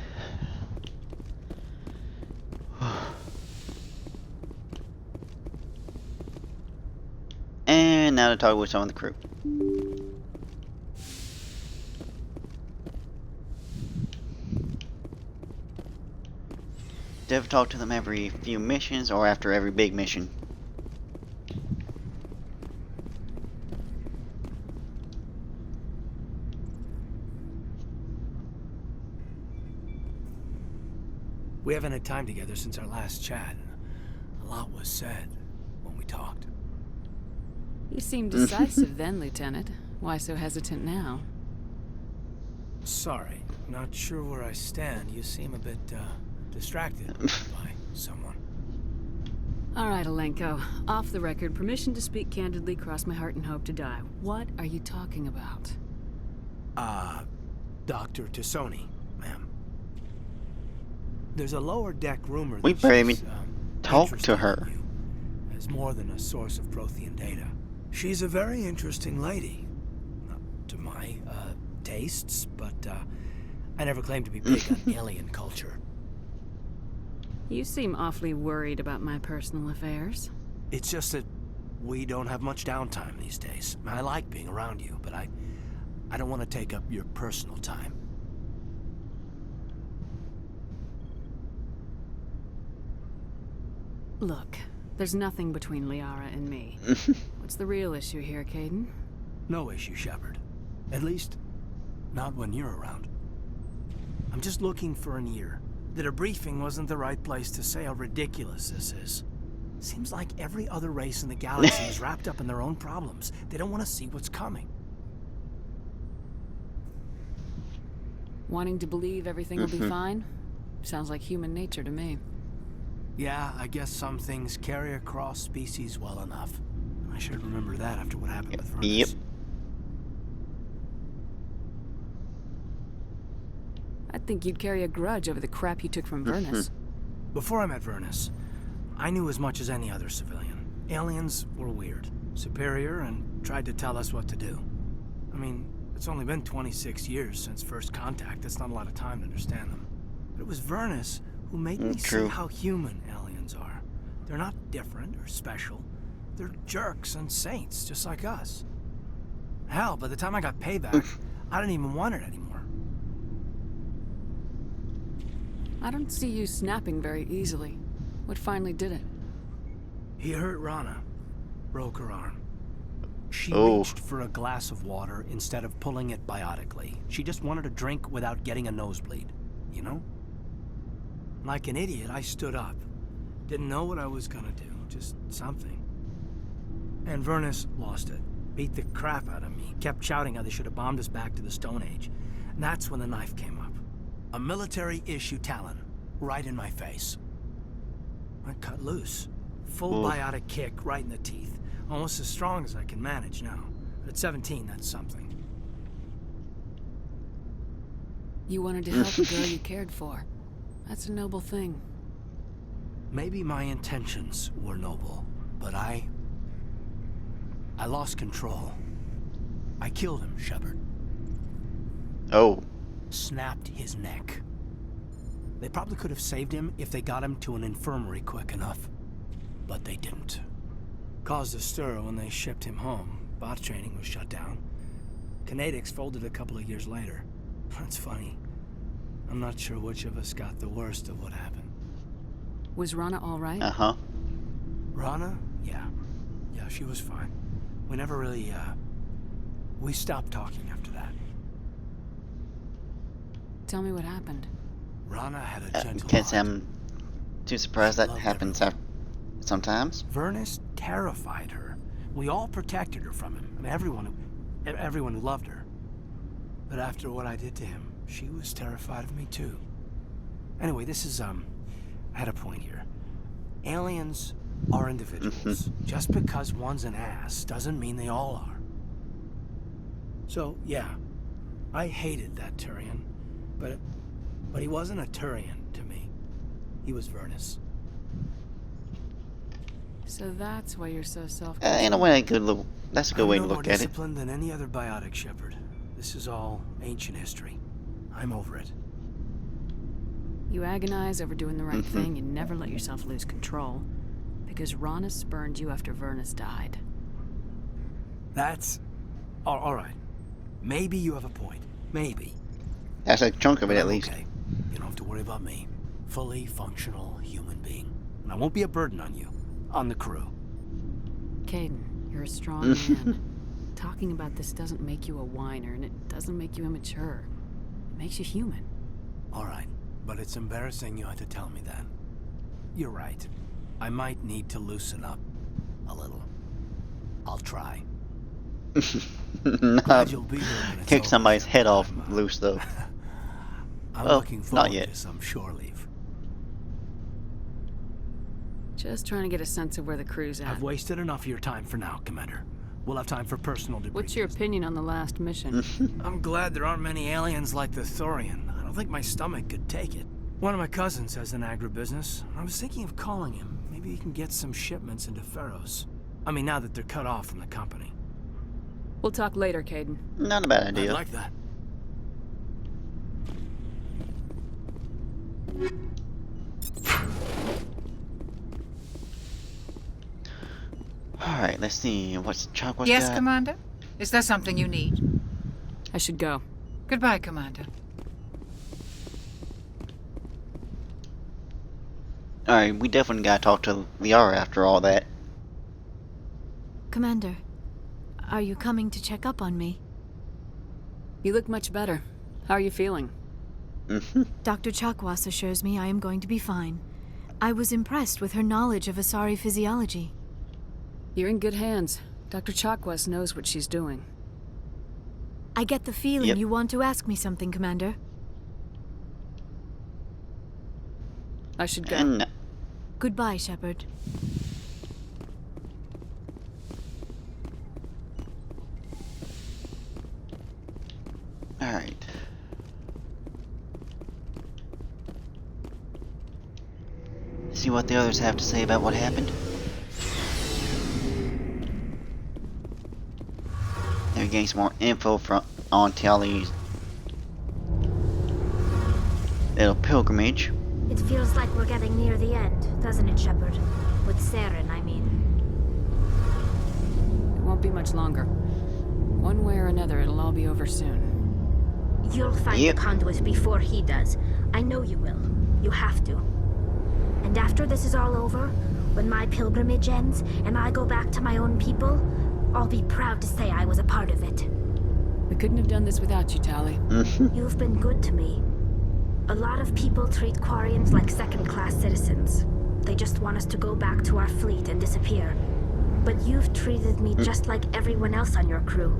And now to talk with some of the crew. Dev talk to them every few missions or after every big mission. We haven't had time together since our last chat. A lot was said when we talked. You seemed decisive then, Lieutenant. Why so hesitant now? Sorry, not sure where I stand. You seem a bit, distracted by someone. All right, Alenko. Off the record, permission to speak candidly, cross my heart and hope to die. What are you talking about? Dr. Tassoni, ma'am. There's a lower deck rumor We that barely she's, talk to her. as more than a source of Prothean data. She's a very interesting lady. Not to my, tastes, but, I never claimed to be big on alien culture. You seem awfully worried about my personal affairs. It's just that we don't have much downtime these days. I like being around you, but I don't want to take up your personal time. Look, there's nothing between Liara and me. What's the real issue here, Caden? No issue, Shepard. At least, not when you're around. I'm just looking for an ear. The debriefing wasn't the right place to say how ridiculous this is. Seems like every other race in the galaxy is wrapped up in their own problems. They don't want to see what's coming. Wanting to believe everything will be fine? Sounds like human nature to me. Yeah, I guess some things carry across species well enough. I should remember that after what happened with Vernus. Yep. I think you'd carry a grudge over the crap you took from Vernus. Before I met Vernus, I knew as much as any other civilian. Aliens were weird, superior, and tried to tell us what to do. I mean, it's only been 26 years since first contact. That's not a lot of time to understand them. But it was Vernus who made me see how human aliens are. They're not different or special. They're jerks and saints, just like us. Hell, by the time I got payback, I didn't even want it anymore. I don't see you snapping very easily. What finally did it? He hurt Rana. Broke her arm. She Oh. reached for a glass of water instead of pulling it biotically. She just wanted a drink without getting a nosebleed, you know? Like an idiot, I stood up. Didn't know what I was gonna do, just something. And Vernus lost it. Beat the crap out of me. Kept shouting how they should have bombed us back to the Stone Age. And that's when the knife came up. A military-issue talon, right in my face. I cut loose. Full biotic kick right in the teeth. Almost as strong as I can manage now. But at 17, that's something. You wanted to help the girl you cared for. That's a noble thing. Maybe my intentions were noble, but I lost control. I killed him, Shepard. Oh. Snapped his neck. They probably could have saved him if they got him to an infirmary quick enough. But they didn't. Caused a stir when they shipped him home. Bot training was shut down. Kinetics folded a couple of years later. That's funny. I'm not sure which of us got the worst of what happened. Was Rana all right? Uh-huh. Rana? Yeah. Yeah, she was fine. We never really, we stopped talking after that. Tell me what happened. Rana had a gentle Can't say heart. I'm too surprised that happens sometimes. Vernus terrified her. We all protected her from him. I mean, everyone who loved her. But after what I did to him, she was terrified of me too. Anyway, this is, I had a point here. Aliens are individuals. Just because one's an ass doesn't mean they all are. So, yeah, I hated that Turian, but he wasn't a Turian to me. He was Vernus. So that's why you're so In a way, that's a good way to I'm look more at it. disciplined than any other biotic, Shepard. This is all ancient history. I'm over it. You agonize over doing the right thing and never let yourself lose control. Because Rana spurned you after Vernus died. That's... all right. Maybe you have a point. Maybe. That's a chunk of it, at least. Okay. You don't have to worry about me. Fully functional human being. And I won't be a burden on you. On the crew. Caden, you're a strong man. Talking about this doesn't make you a whiner, and it doesn't make you immature. It makes you human. All right. But it's embarrassing you had to tell me that. You're right. I might need to loosen up a little. I'll try. Glad you'll be here when it's Kick over. somebody's head off loose, though. I'm Well, looking forward not yet. to some shore leave. Just trying to get a sense of where the crew's at. I've wasted enough of your time for now, Commander. We'll have time for personal debriefing. What's your opinion on the last mission? I'm glad there aren't many aliens like the Thorian. I don't think my stomach could take it. One of my cousins has an agribusiness. I was thinking of calling him. Maybe he can get some shipments into Pharos. I mean, now that they're cut off from the company. We'll talk later, Caden. Not a bad idea. I like that. Alright, let's see. What's Chakwa's Yes, got? Commander? Is there something you need? I should go. Goodbye, Commander. Alright, we definitely gotta talk to Liara after all that. Commander, are you coming to check up on me? You look much better. How are you feeling? Dr. Chakwas assures me I am going to be fine. I was impressed with her knowledge of Asari physiology. You're in good hands. Dr. Chakwas knows what she's doing. I get the feeling Yep. you want to ask me something, Commander. I should go. And Goodbye, Shepard. alright. See what the others have to say about what happened. They're getting some more info on Tally's little pilgrimage. It feels like we're getting near the end, doesn't it, Shepard? With Saren, I mean. It won't be much longer. One way or another, it'll all be over soon. You'll find Yep. the conduit before he does. I know you will. You have to. And after this is all over, when my pilgrimage ends and I go back to my own people, I'll be proud to say I was a part of it. We couldn't have done this without you, Tali. You've been good to me. A lot of people treat Quarians like second-class citizens. They just want us to go back to our fleet and disappear. But you've treated me just like everyone else on your crew.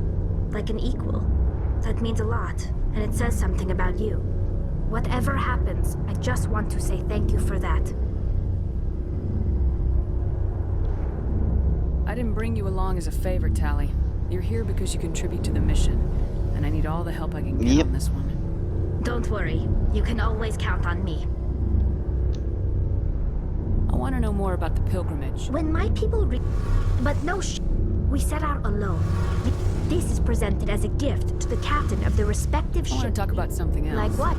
Like an equal. That means a lot, and it says something about you. Whatever happens, I just want to say thank you for that. I didn't bring you along as a favor, Tali. You're here because you contribute to the mission, and I need all the help I can get on this one. Don't worry. You can always count on me. I want to know more about the pilgrimage. When my people But no we set out alone. This is presented as a gift to the captain of the respective ship. I want to talk about something else. Like what?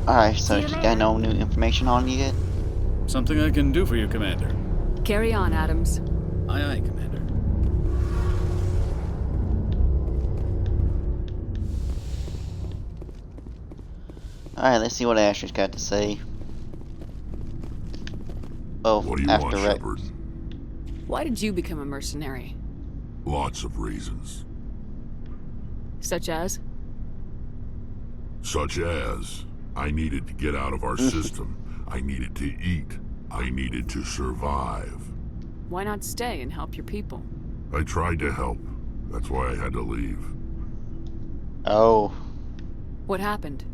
Alright, so you got no new information on you yet? Something I can do for you, Commander. Carry on, Adams. Aye, aye, Commander. Alright, let's see what Asher's got to say. Oh, What do you after want, Rex. Shepard? Why did you become a mercenary? Lots of reasons. Such as? Such as, I needed to get out of our system. I needed to eat. I needed to survive. Why not stay and help your people? I tried to help. That's why I had to leave. Oh. What happened?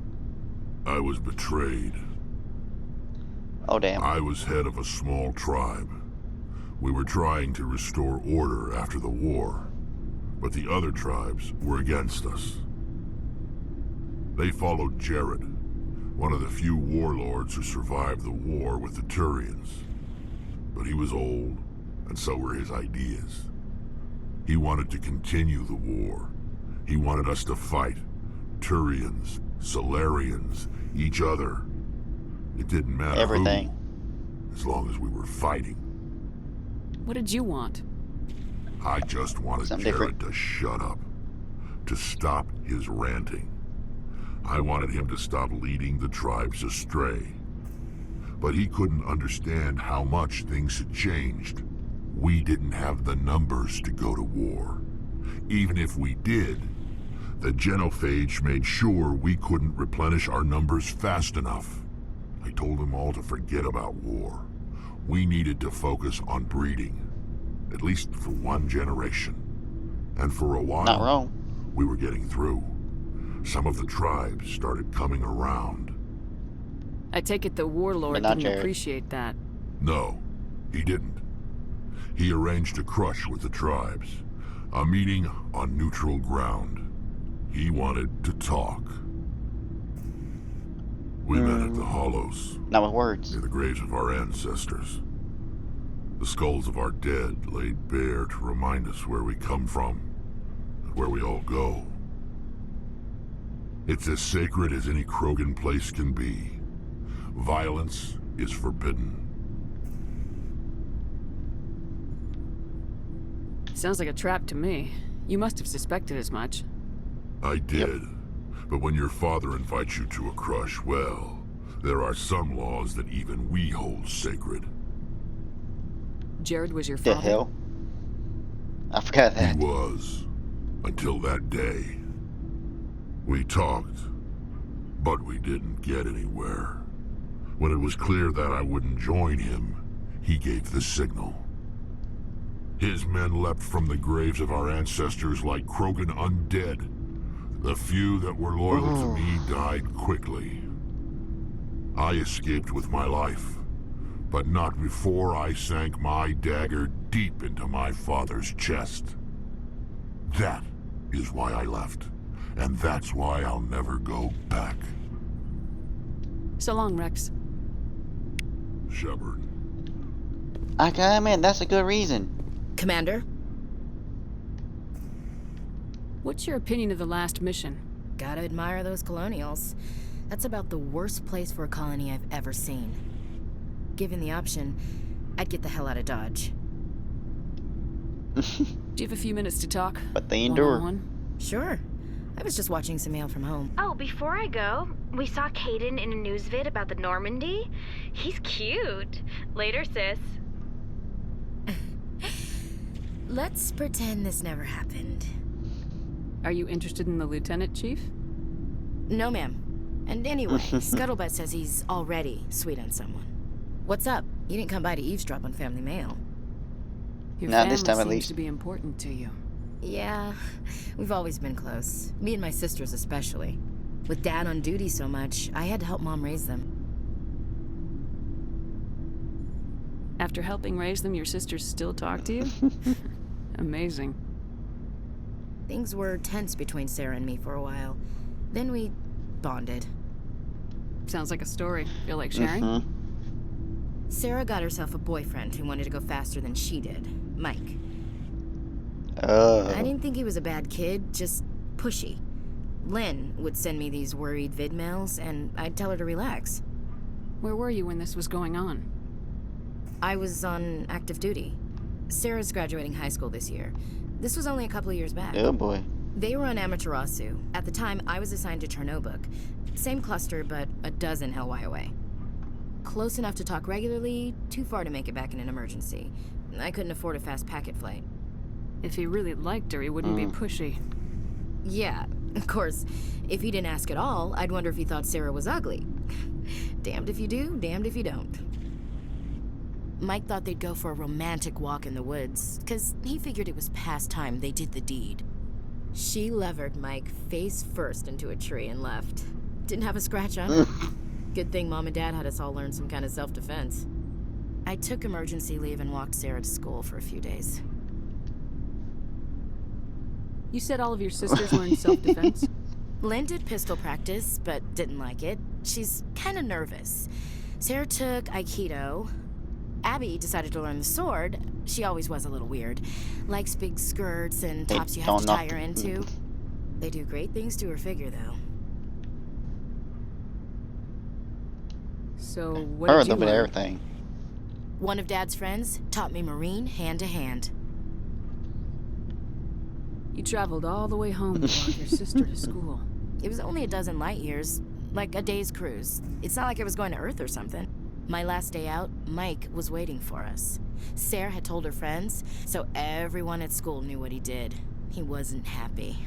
I was betrayed. Oh, damn. I was head of a small tribe. We were trying to restore order after the war, but the other tribes were against us. They followed Jared, one of the few warlords who survived the war with the Turians. But he was old, and so were his ideas. He wanted to continue the war. He wanted us to fight. Turians, Solarians, each other. It didn't matter everything. Who, as long as we were fighting. What did you want? I just wanted Jared to shut up. To stop his ranting. I wanted him to stop leading the tribes astray. But he couldn't understand how much things had changed. We didn't have the numbers to go to war. Even if we did, the genophage made sure we couldn't replenish our numbers fast enough. I told them all to forget about war. We needed to focus on breeding, at least for one generation. And for a while, not wrong. We were getting through. Some of the tribes started coming around. I take it the warlord didn't appreciate that. No, he didn't. He arranged a crush with the tribes. A meeting on neutral ground. He wanted to talk. We met at the Hollows. Not with words. Near the graves of our ancestors. The skulls of our dead laid bare to remind us where we come from and where we all go. It's as sacred as any Krogan place can be. Violence is forbidden. Sounds like a trap to me. You must have suspected as much. I did. But when your father invites you to a crush, well, there are some laws that even we hold sacred. Jared was your father? The hell? I forgot that. He was. Until that day. We talked, but we didn't get anywhere. When it was clear that I wouldn't join him, he gave the signal. His men leapt from the graves of our ancestors like Krogan undead. The few that were loyal to me died quickly. I escaped with my life, but not before I sank my dagger deep into my father's chest. That is why I left, and that's why I'll never go back. So long, Rex. Shepard. Okay, man, that's a good reason. Commander? What's your opinion of the last mission? Gotta admire those colonials. That's about the worst place for a colony I've ever seen. Given the option, I'd get the hell out of Dodge. Do you have a few minutes to talk? But they endure. One-on-one? Sure. I was just watching some mail from home. Oh, before I go, we saw Caden in a news vid about the Normandy. He's cute. Later, sis. let's pretend this never happened. Are you interested in the lieutenant, Chief? No, ma'am. And anyway, Scuttlebutt says he's already sweet on someone. What's up? You didn't come by to eavesdrop on family mail. Your Not family this time, at seems least. to be important to you. Yeah, we've always been close. Me and my sisters especially. With Dad on duty so much, I had to help Mom raise them. After helping raise them, your sisters still talk to you? Amazing. Things were tense between Sarah and me for a while. Then we bonded. Sounds like a story. Feel like sharing? Sarah got herself a boyfriend who wanted to go faster than she did, Mike. Oh. I didn't think he was a bad kid, just pushy. Lynn would send me these worried vid mails, and I'd tell her to relax. Where were you when this was going on? I was on active duty. Sarah's graduating high school this year. This was only a couple of years back. Oh boy. They were on Amaterasu. At the time, I was assigned to Chernobog. Same cluster, but a dozen LY away. Close enough to talk regularly, too far to make it back in an emergency. I couldn't afford a fast packet flight. If he really liked her, he wouldn't be pushy. Yeah, of course. If he didn't ask at all, I'd wonder if he thought Sarah was ugly. Damned if you do, damned if you don't. Mike thought they'd go for a romantic walk in the woods, because he figured it was past time they did the deed. She levered Mike face first into a tree and left. Didn't have a scratch on her. Good thing Mom and Dad had us all learn some kind of self-defense. I took emergency leave and walked Sarah to school for a few days. You said all of your sisters learned self-defense? Lynn did pistol practice, but didn't like it. She's kind of nervous. Sarah took Aikido. Abby decided to learn the sword. She always was a little weird. Likes big skirts and tops you have to tie her into. They do great things to her figure, though. So, what did you learn? Everything. One of Dad's friends taught me Marine hand to hand. You traveled all the way home to walk your sister to school. It was only a dozen light years, like a day's cruise. It's not like I was going to Earth or something. My last day out, Mike was waiting for us. Sarah had told her friends, so everyone at school knew what he did. He wasn't happy.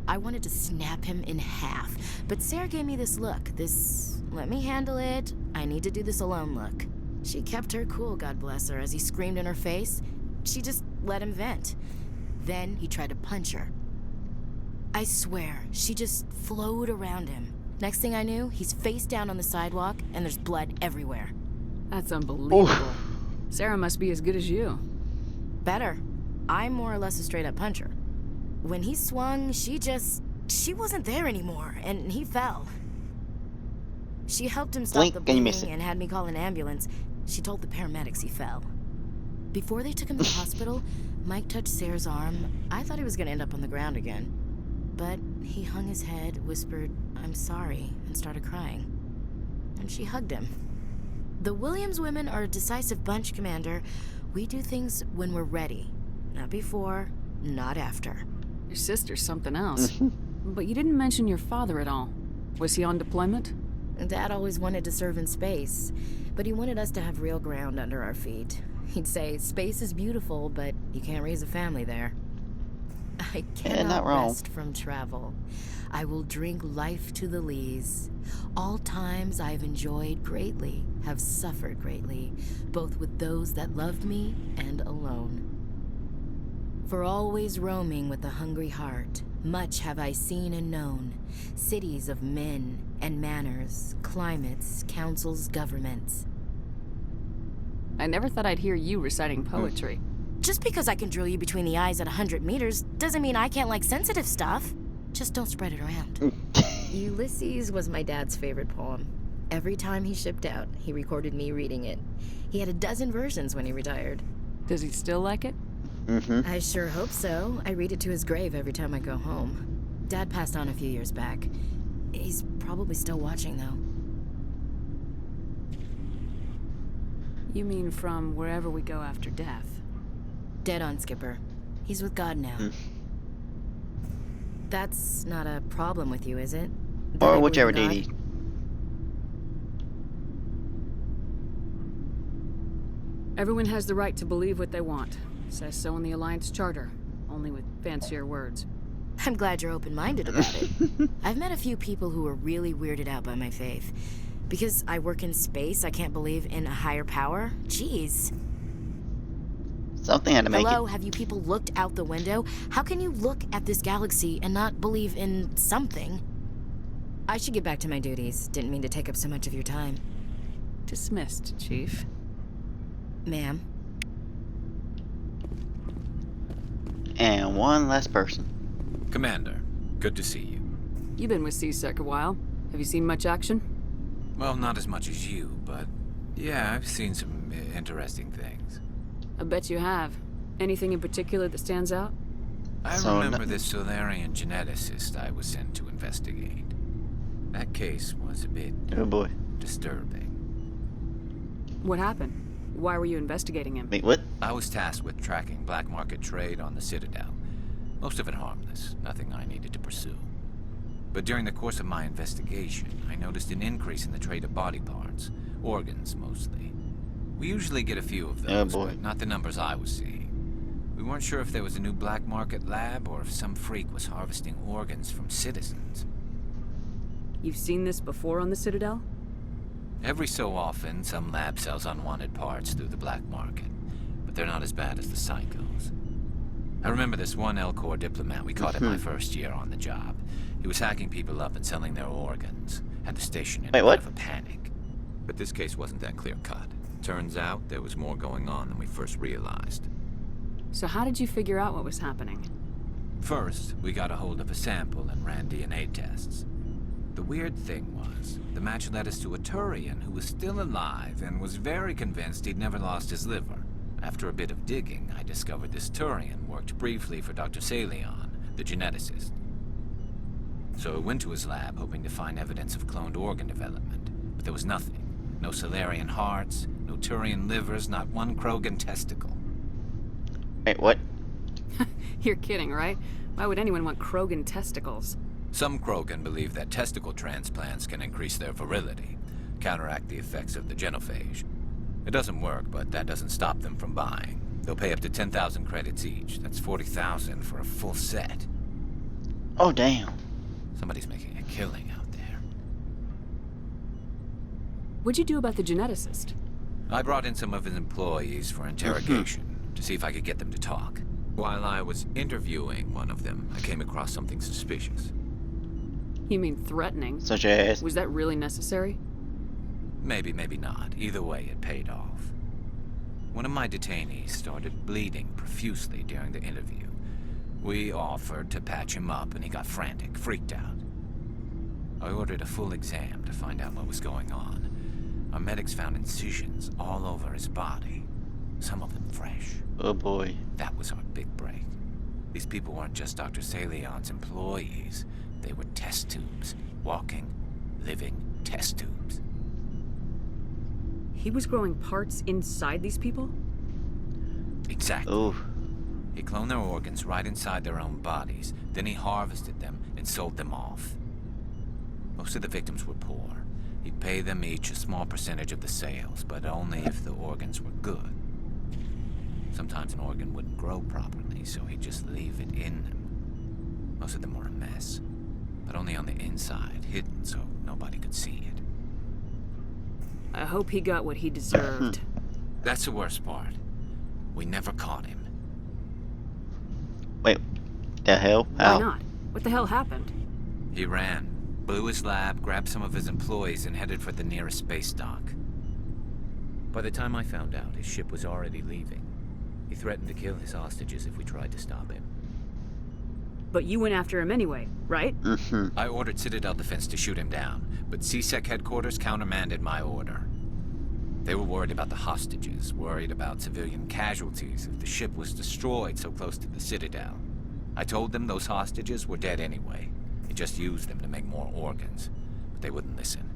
I wanted to snap him in half, but Sarah gave me this look, this let me handle it, I need to do this alone look. She kept her cool, God bless her, as he screamed in her face. She just let him vent. Then he tried to punch her. I swear, she just flowed around him. Next thing I knew, he's face down on the sidewalk, and there's blood everywhere. That's unbelievable. Sarah must be as good as you. Better. I'm more or less a straight-up puncher. When he swung, she wasn't there anymore, and he fell. She helped him stop the bleeding and had me call an ambulance. She told the paramedics he fell. Before they took him to the hospital, Mike touched Sarah's arm. I thought he was going to end up on the ground again. But he hung his head, whispered, "I'm sorry," and started crying. And she hugged him. The Williams women are a decisive bunch, Commander. We do things when we're ready. Not before, not after. Your sister's something else. But you didn't mention your father at all. Was he on deployment? Dad always wanted to serve in space, but he wanted us to have real ground under our feet. He'd say, space is beautiful, but you can't raise a family there. I cannot rest from travel. I will drink life to the lees. All times I've enjoyed greatly, have suffered greatly, both with those that loved me and alone. For always roaming with a hungry heart, much have I seen and known, cities of men and manners, climates, councils, governments. I never thought I'd hear you reciting poetry. Just because I can drill you between the eyes at 100 meters doesn't mean I can't like sensitive stuff. Just don't spread it around. Ulysses was my dad's favorite poem. Every time he shipped out, he recorded me reading it. He had a dozen versions when he retired. Does he still like it? I sure hope so. I read it to his grave every time I go home. Dad passed on a few years back. He's probably still watching, though. You mean from wherever we go after death? Dead on, Skipper. He's with God now. That's not a problem with you, is it? Or whichever deity. Everyone has the right to believe what they want. Says so in the Alliance Charter, only with fancier words. I'm glad you're open-minded about it. I've met a few people who are really weirded out by my faith. Because I work in space, I can't believe in a higher power? Jeez. Something had to make Hello, it. have you people looked out the window? How can you look at this galaxy and not believe in something? I should get back to my duties. Didn't mean to take up so much of your time. Dismissed, Chief. Ma'am. And one less person. Commander, good to see you. You've been with C-Sec a while. Have you seen much action? Well, not as much as you, but yeah, I've seen some interesting things. I bet you have. Anything in particular that stands out? I remember this Solarian geneticist I was sent to investigate. That case was a bit disturbing. What happened? Why were you investigating him? Wait, what? I was tasked with tracking black market trade on the Citadel. Most of it harmless, nothing I needed to pursue. But during the course of my investigation, I noticed an increase in the trade of body parts, organs mostly. We usually get a few of those, but not the numbers I was seeing. We weren't sure if there was a new black market lab or if some freak was harvesting organs from citizens. You've seen this before on the Citadel? Every so often, some lab sells unwanted parts through the black market, but they're not as bad as the psychos. I remember this one L-Corps diplomat we caught in my first year on the job. He was hacking people up and selling their organs. Had the station in a bit of a panic. But this case wasn't that clear-cut. Turns out there was more going on than we first realized. So how did you figure out what was happening? First, we got a hold of a sample and ran DNA tests. The weird thing was, the match led us to a Turian who was still alive and was very convinced he'd never lost his liver. After a bit of digging, I discovered this Turian worked briefly for Dr. Salion, the geneticist. So I went to his lab hoping to find evidence of cloned organ development, but there was nothing. No Solarian hearts, no Turian livers, not one Krogan testicle. Wait, what? You're kidding, right? Why would anyone want Krogan testicles? Some Krogan believe that testicle transplants can increase their virility, counteract the effects of the genophage. It doesn't work, but that doesn't stop them from buying. They'll pay up to 10,000 credits each. That's 40,000 for a full set. Oh, damn. Somebody's making a killing out there. What'd you do about the geneticist? I brought in some of his employees for interrogation to see if I could get them to talk. While I was interviewing one of them, I came across something suspicious. You mean threatening? Such as? Was that really necessary? Maybe, maybe not. Either way, it paid off. One of my detainees started bleeding profusely during the interview. We offered to patch him up, and he got frantic, freaked out. I ordered a full exam to find out what was going on. Our medics found incisions all over his body, some of them fresh. Oh boy. That was our big break. These people weren't just Dr. Salion's employees. They were test tubes. Walking, living test tubes. He was growing parts inside these people? Exactly. Ooh. He cloned their organs right inside their own bodies. Then he harvested them and sold them off. Most of the victims were poor. He'd pay them each a small percentage of the sales, but only if the organs were good. Sometimes an organ wouldn't grow properly, so he'd just leave it in them. Most of them were a mess, but only on the inside, hidden so nobody could see it. I hope he got what he deserved. That's the worst part. We never caught him. Wait, the hell? Why not? What the hell happened? He ran, blew his lab, grabbed some of his employees, and headed for the nearest space dock. By the time I found out, his ship was already leaving. He threatened to kill his hostages if we tried to stop him. But you went after him anyway, right? I ordered Citadel Defense to shoot him down, but C-Sec headquarters countermanded my order. They were worried about the hostages, worried about civilian casualties if the ship was destroyed so close to the Citadel. I told them those hostages were dead anyway. He just used them to make more organs, but they wouldn't listen.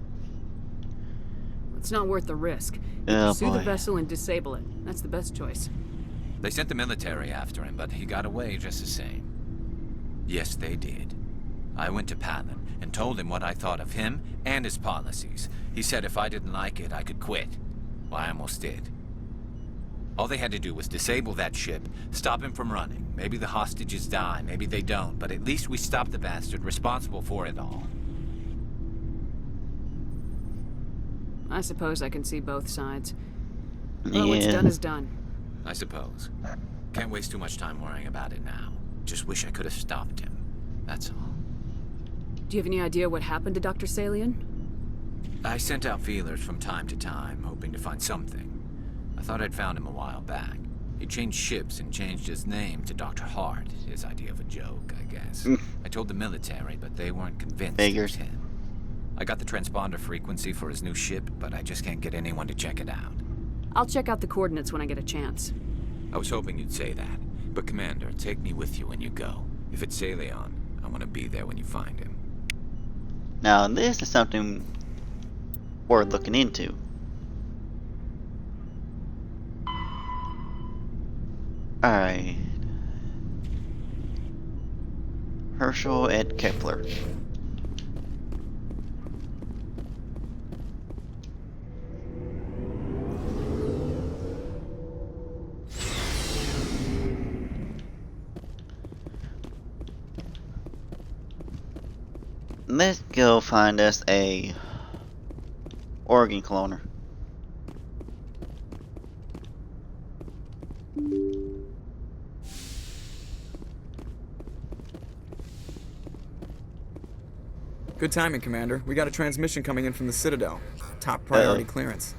It's not worth the risk. Pursue the vessel and disable it. That's the best choice. They sent the military after him, but he got away just the same. Yes, they did. I went to Palin and told him what I thought of him and his policies. He said if I didn't like it, I could quit. Well, I almost did. All they had to do was disable that ship, stop him from running. Maybe the hostages die, maybe they don't, but at least we stopped the bastard responsible for it all. I suppose I can see both sides. Well, what's done is done. I suppose. Can't waste too much time worrying about it now. Just wish I could have stopped him. That's all. Do you have any idea what happened to Dr. Salian? I sent out feelers from time to time, hoping to find something. I thought I'd found him a while back. He changed ships and changed his name to Dr. Hart. His idea of a joke, I guess. I told the military, but they weren't convinced it was him. I got the transponder frequency for his new ship, but I just can't get anyone to check it out. I'll check out the coordinates when I get a chance. I was hoping you'd say that. But Commander, take me with you when you go. If it's Salion, I want to be there when you find him. Now, this is something worth looking into. Alright. Herschel at Kepler. Let's go find us a organ cloner. Good timing, Commander. We got a transmission coming in from the Citadel. Top priority clearance.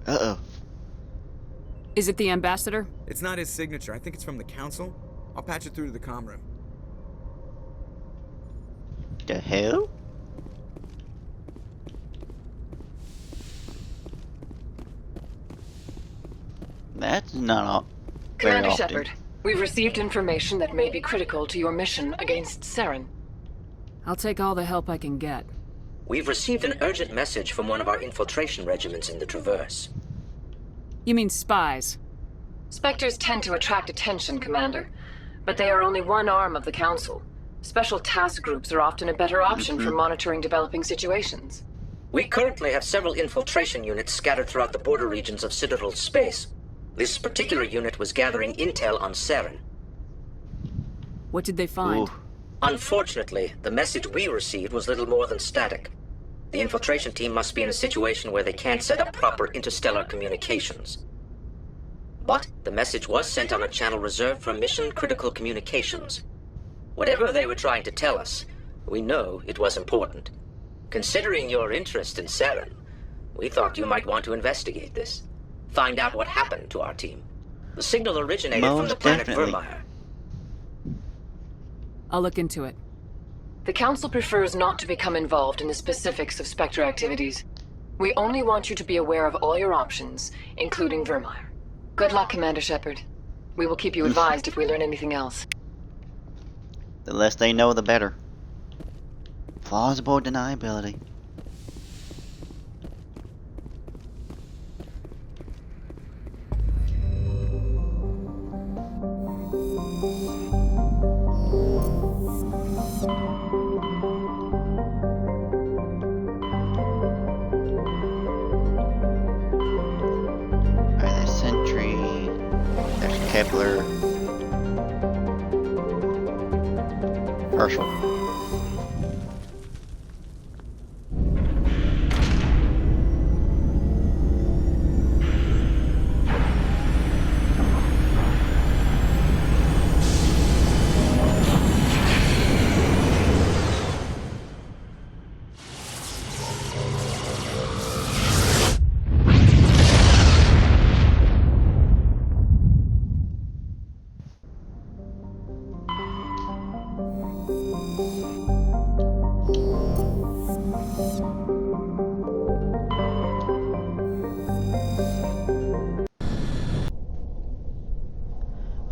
Uh-oh. Is it the ambassador? It's not his signature. I think it's from the Council. I'll patch it through to the comm room. The hell? That's not all. Commander Shepard, we've received information that may be critical to your mission against Saren. I'll take all the help I can get. We've received an urgent message from one of our infiltration regiments in the Traverse. You mean spies? Spectres tend to attract attention, Commander, but they are only one arm of the Council. Special task groups are often a better option for monitoring developing situations. We currently have several infiltration units scattered throughout the border regions of Citadel space. This particular unit was gathering intel on Saren. What did they find? Unfortunately, the message we received was little more than static. The infiltration team must be in a situation where they can't set up proper interstellar communications. But the message was sent on a channel reserved for mission-critical communications. Whatever they were trying to tell us, we know it was important. Considering your interest in Saren, we thought you might want to investigate this. Find out what happened to our team. The signal originated from the planet Vermeer. I'll look into it. The Council prefers not to become involved in the specifics of Spectre activities. We only want you to be aware of all your options, including Vermeer. Good luck, Commander Shepard. We will keep you advised if we learn anything else. The less they know, the better. Plausible deniability. Alright, there's Sentry. There's Kepler. Herschel.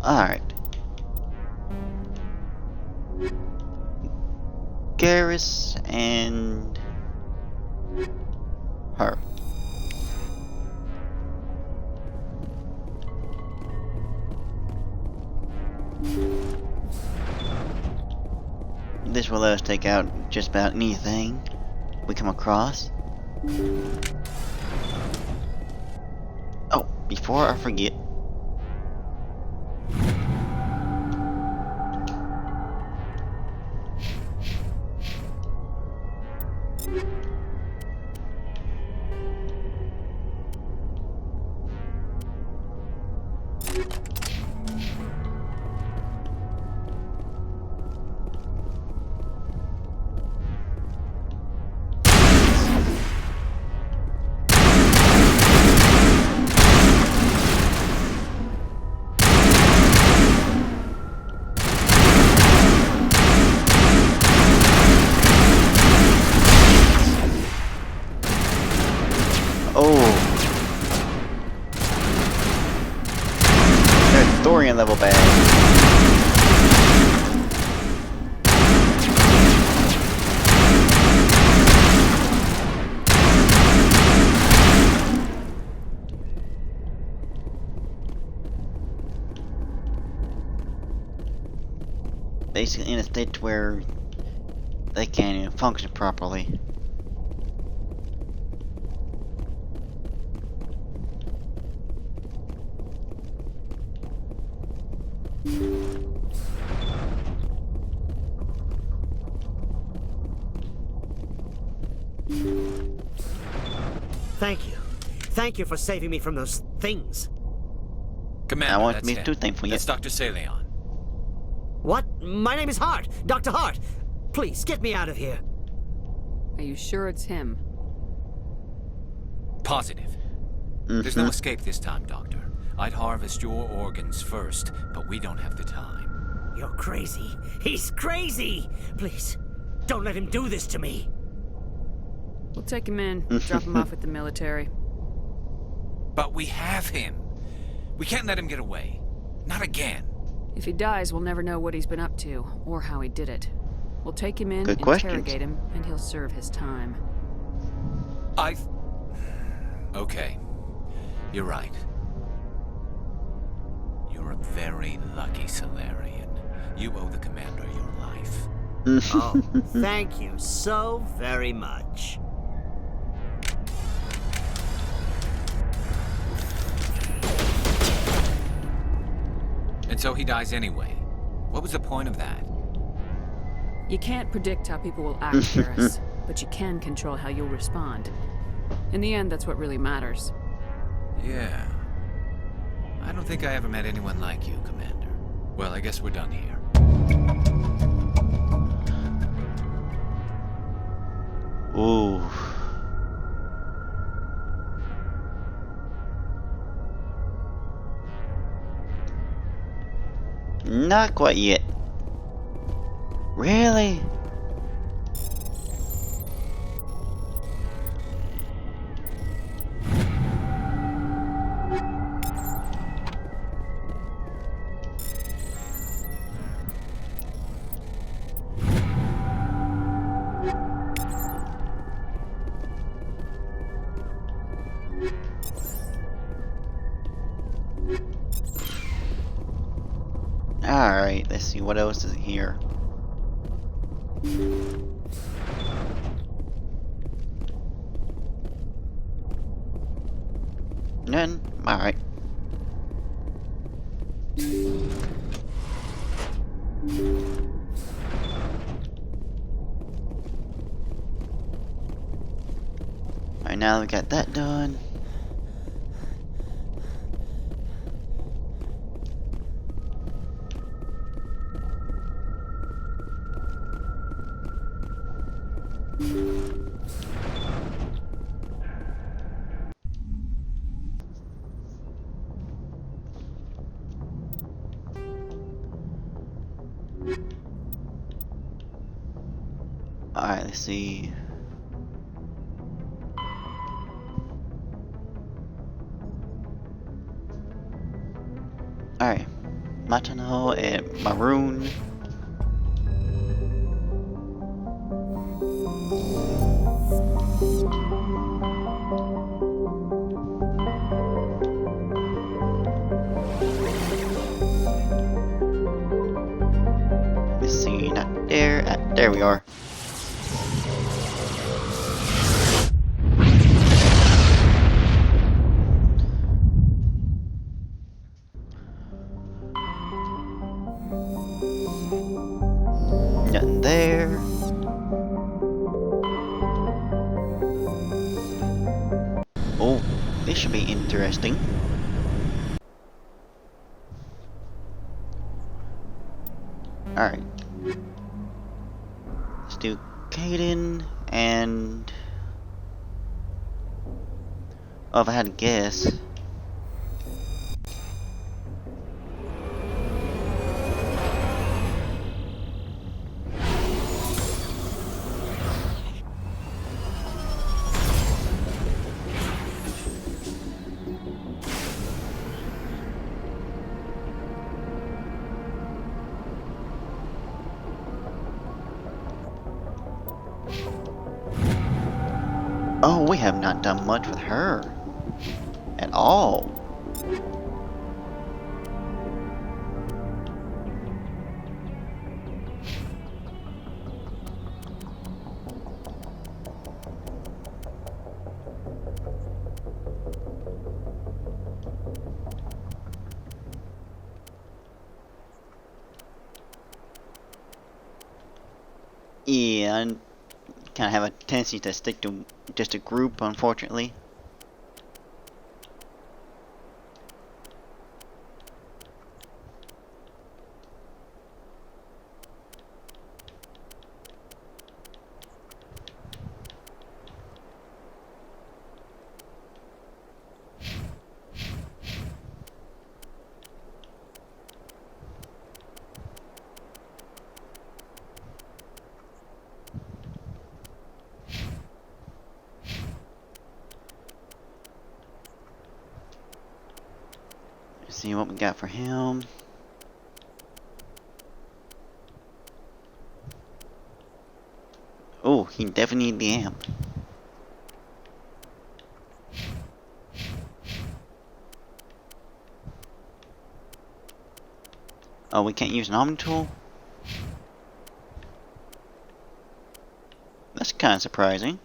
Alright. Garrus and her. This will let us take out just about anything we come across. Oh. before I forget. Thorian level bad. Basically in a state where they can't even function properly. Thank you. Thank you for saving me from those things. Commander, I want that's me to thank for you. That's Dr. Saleon. What? My name is Hart. Dr. Hart. Please, get me out of here. Are you sure it's him? Positive. There's no escape this time, Doctor. I'd harvest your organs first, but we don't have the time. You're crazy. He's crazy! Please, don't let him do this to me. We'll take him in, drop him off with the military. But we have him. We can't let him get away. Not again. If he dies, we'll never know what he's been up to, or how he did it. We'll take him in, Good interrogate him, and he'll serve his time. Okay. You're right. You're a very lucky Solarian. You owe the Commander your life. Oh, thank you so very much. And so he dies anyway. What was the point of that? You can't predict how people will act, Ferris, but you can control how you'll respond. In the end, that's what really matters. Yeah. I don't think I ever met anyone like you, Commander. Well, I guess we're done here. Ooh. Not quite yet. Really? Alright, let's see what else is here. None? Alright. Alright, now we got that done. Alright, let's see. Alright, Matano and Maroon. Let's see, not there. There we are. This should be interesting. Alright. Let's do Caden and... Oh, if I had to guess... Oh, we have not done much with her. At all. Yeah, I kind of have a tendency to stick to just a group, unfortunately. See what we got for him. Oh, he definitely needs the amp. Oh, we can't use an Omni tool? That's kind of surprising.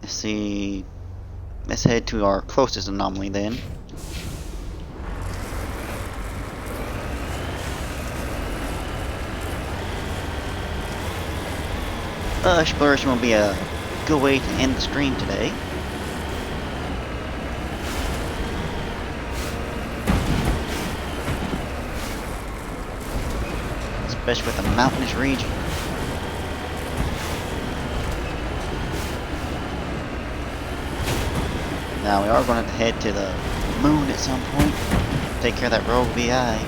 Let's see. Let's head to our closest anomaly then. Exploration will be a good way to end the stream today. Especially with the mountainous region. Now we are going to head to the moon at some point. Take care of that rogue VI.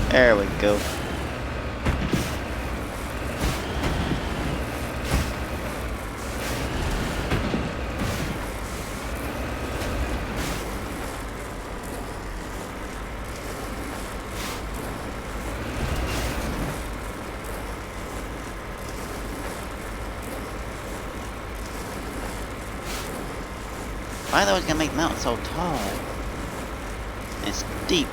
There we go. Why are they always gonna make mountains so tall and steep?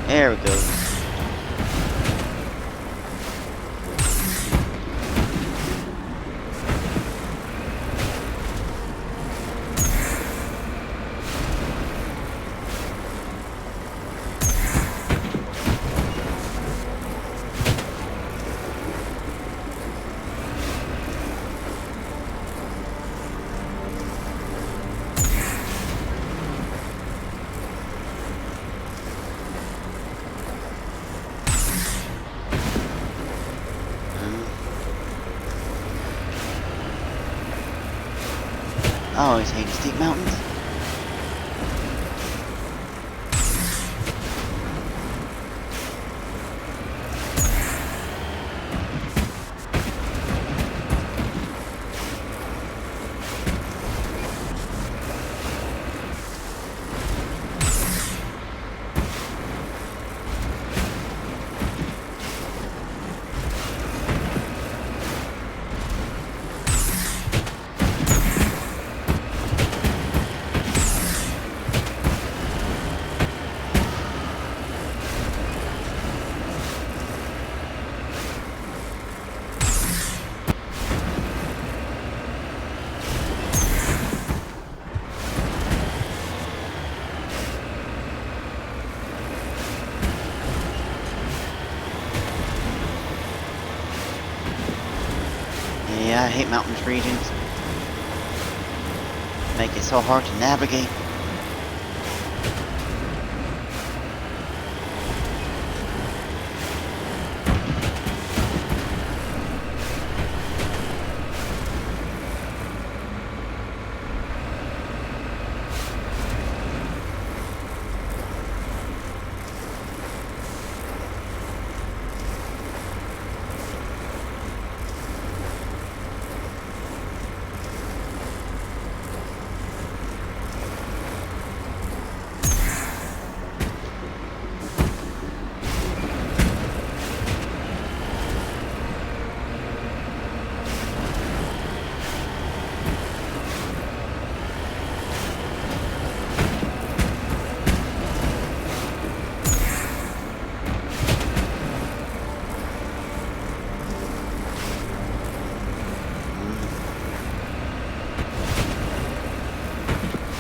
There we go. I always hated steep mountains. Yeah, I hate mountainous regions. Make it so hard to navigate.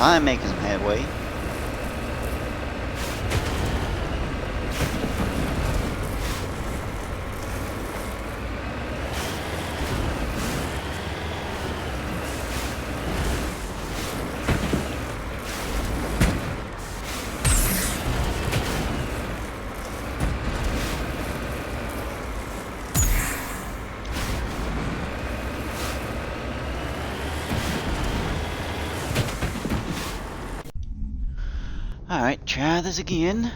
I'm making some headway. Alright, try this again.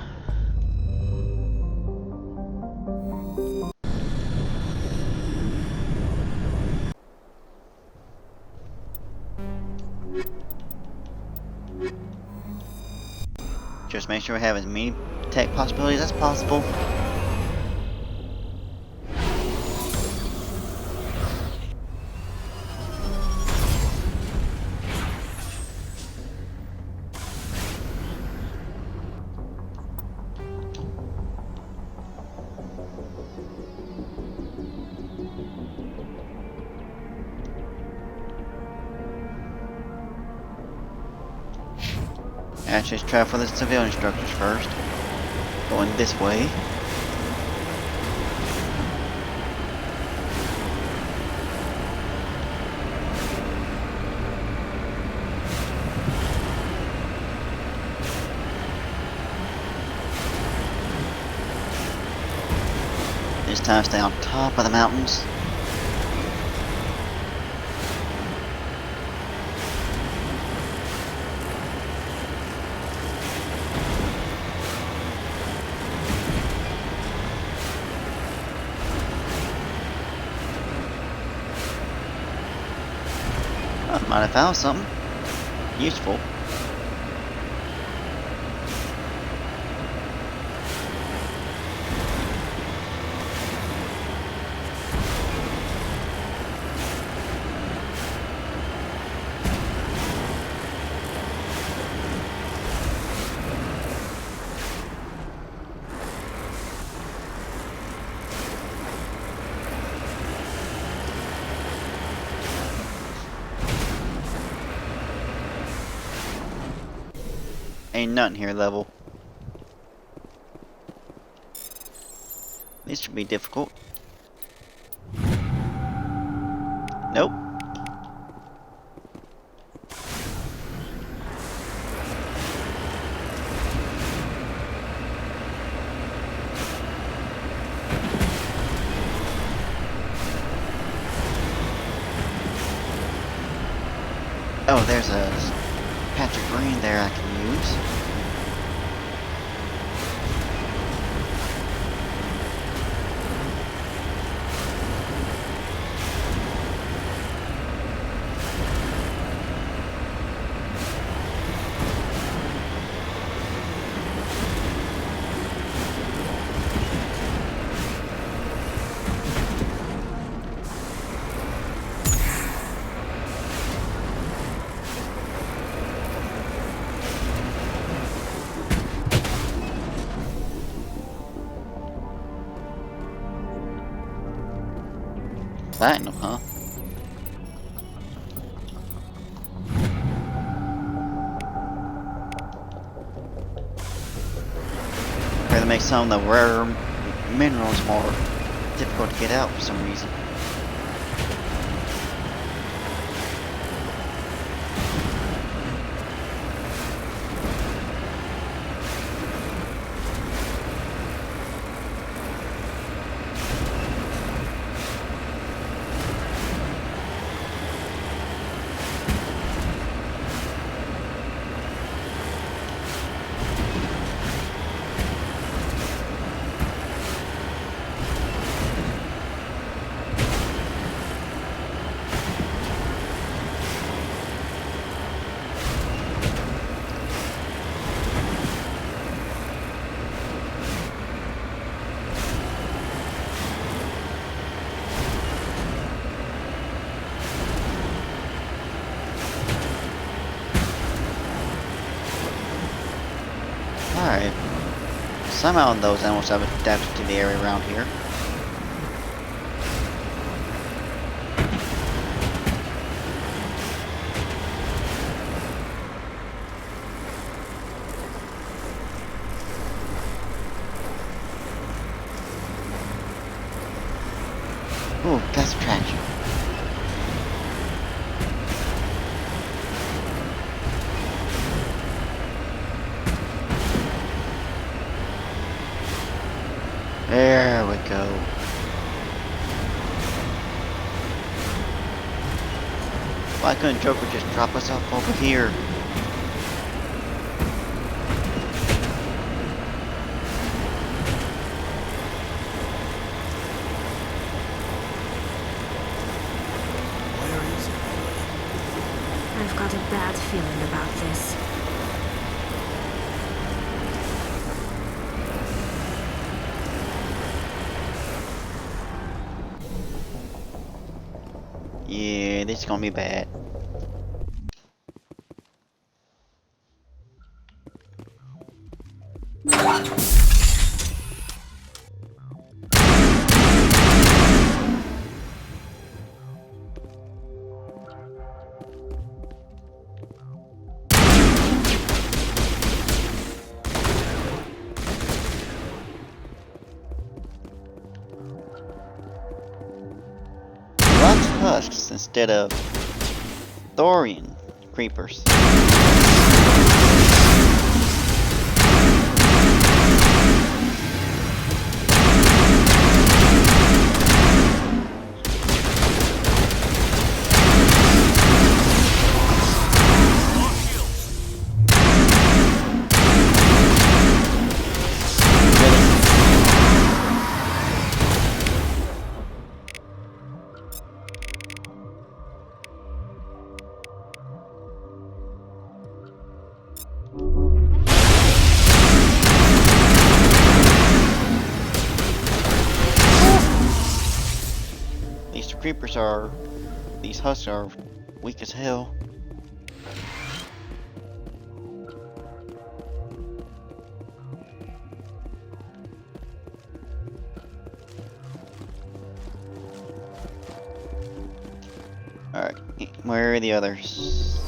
Just make sure we have as many tech possibilities as possible. Actually, let's try for the civilian structures first. Going this way. This time stay on top of the mountains. Might have found something useful. Ain't nothing here level. This should be difficult. Nope. Oh, Oh, there's a patch of green there I can use. Platinum, huh? That makes some of the rare minerals more difficult to get out for some reason. Alright. Somehow those animals have adapted to the area around here. Ooh, gas attraction. There we go. Why couldn't Joker just drop us off over here? I've got a bad feeling about this. Yeah, this is gonna be bad. Lots of husks instead of Thorian creepers. These husks are weak as hell. Alright, where are the others?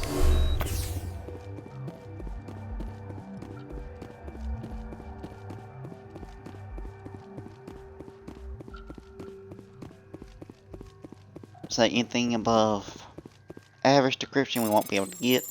Is that anything above average decryption we won't be able to get?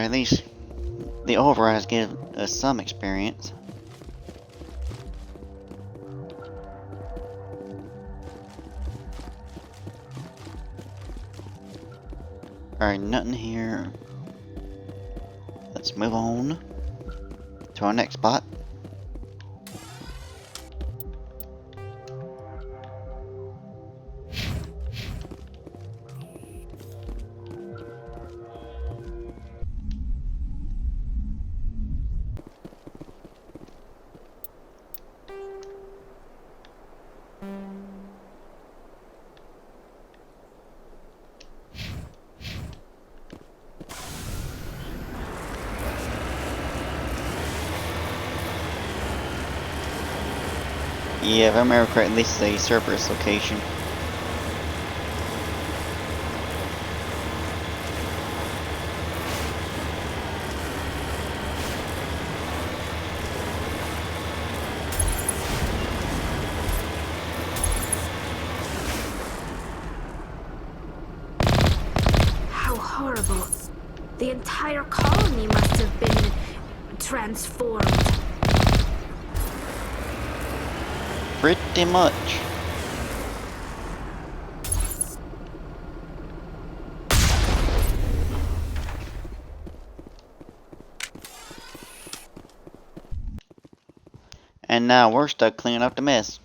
Alright, at least the overrides give us some experience. Alright, nothing here. Let's move on to our next spot. Yeah, if I remember correctly, this is a Cerberus location. How horrible. The entire colony must have been transformed. Pretty much. And now we're stuck cleaning up the mess.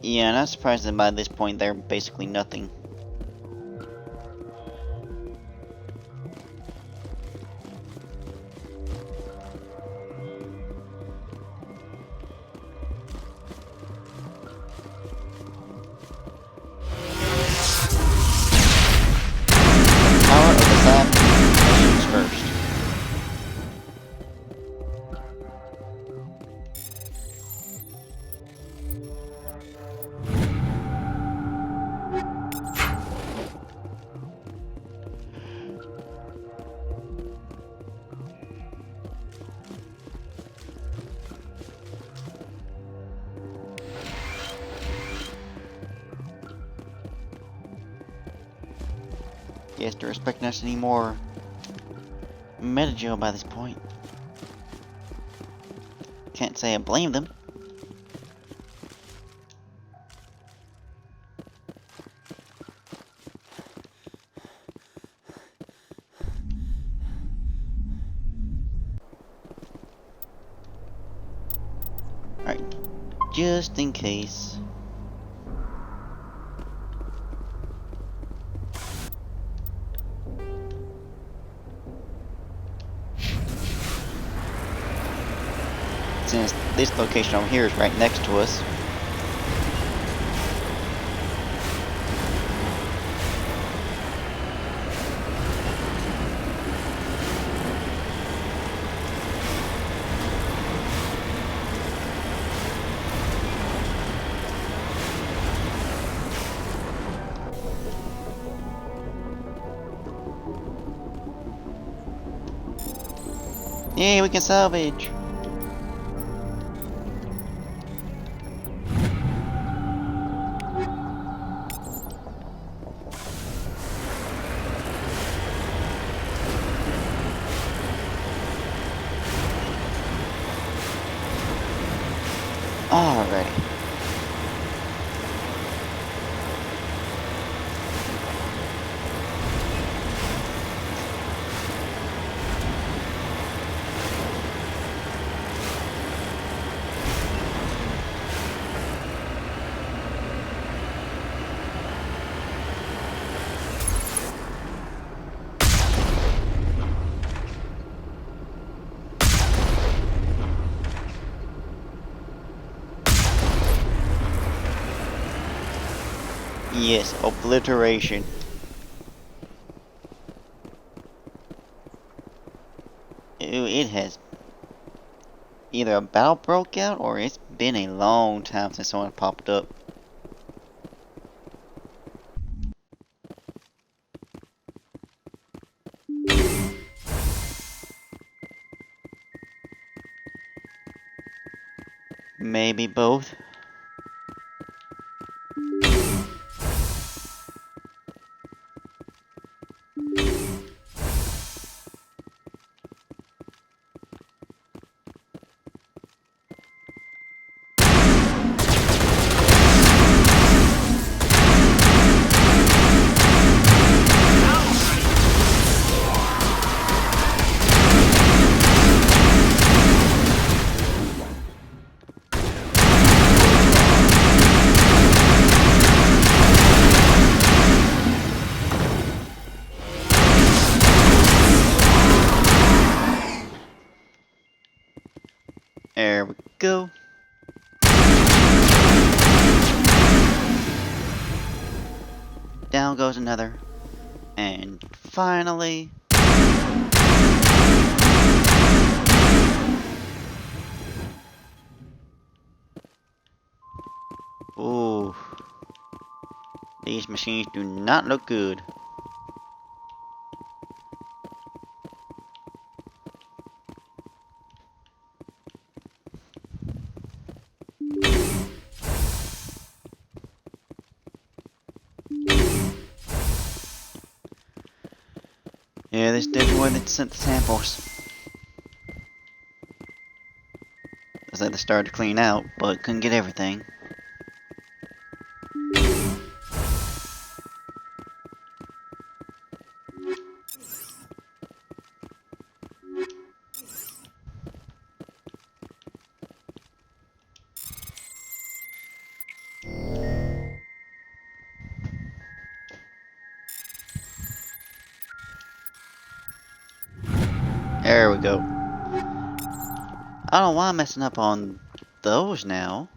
Yeah, not surprised that by this point they're basically nothing. Power of the side missions first. Guess they're expecting us any more Metagel by this point. Can't say I blame them. Alright, just in case. Since this location over here is right next to us. Yay, we can salvage! Alrighty. Yes, obliteration. Ooh, it has either a battle broke out or it's been a long time since someone popped up. Maybe both. There we go. Down goes another. And finally... Ooh. These machines do not look good. Yeah, this definitely where they sent the samples. Looks like they started to clean out, but couldn't get everything. There we go. I don't know why I'm messing up on those now.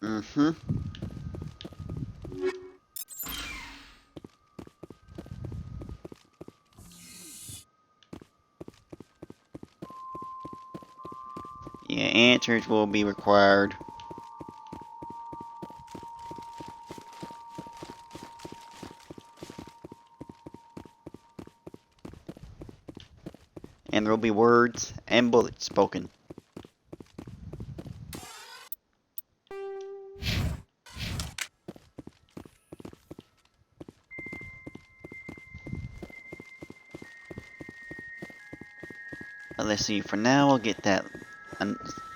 Mm-hmm. Yeah, answers will be required. And there will be words and bullets spoken. But let's see, for now we'll get that,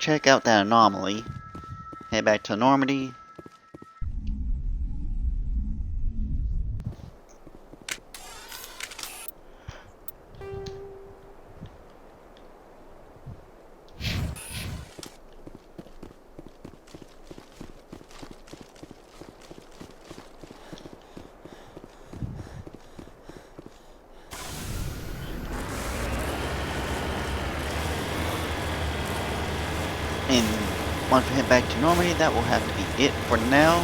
check out that anomaly, head back to Normandy. And once we head back to Normandy, that will have to be it for now.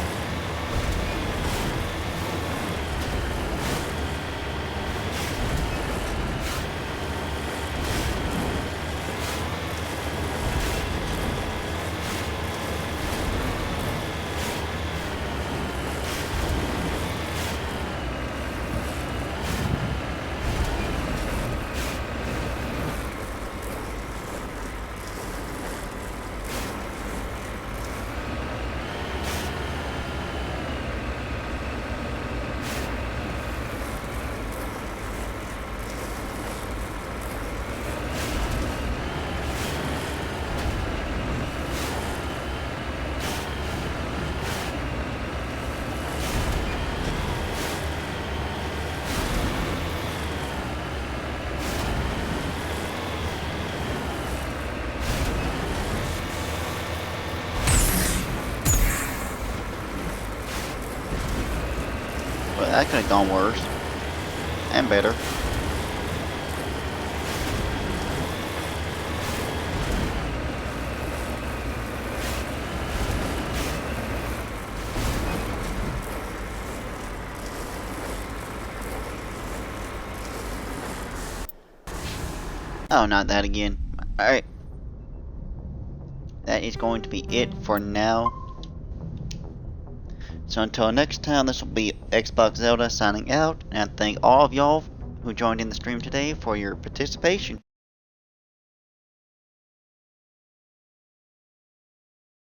That could have gone worse. And better. Oh, not that again. Alright. That is going to be it for now. So until next time, this will be Xbox Zelda signing out. And I thank all of y'all who joined in the stream today for your participation.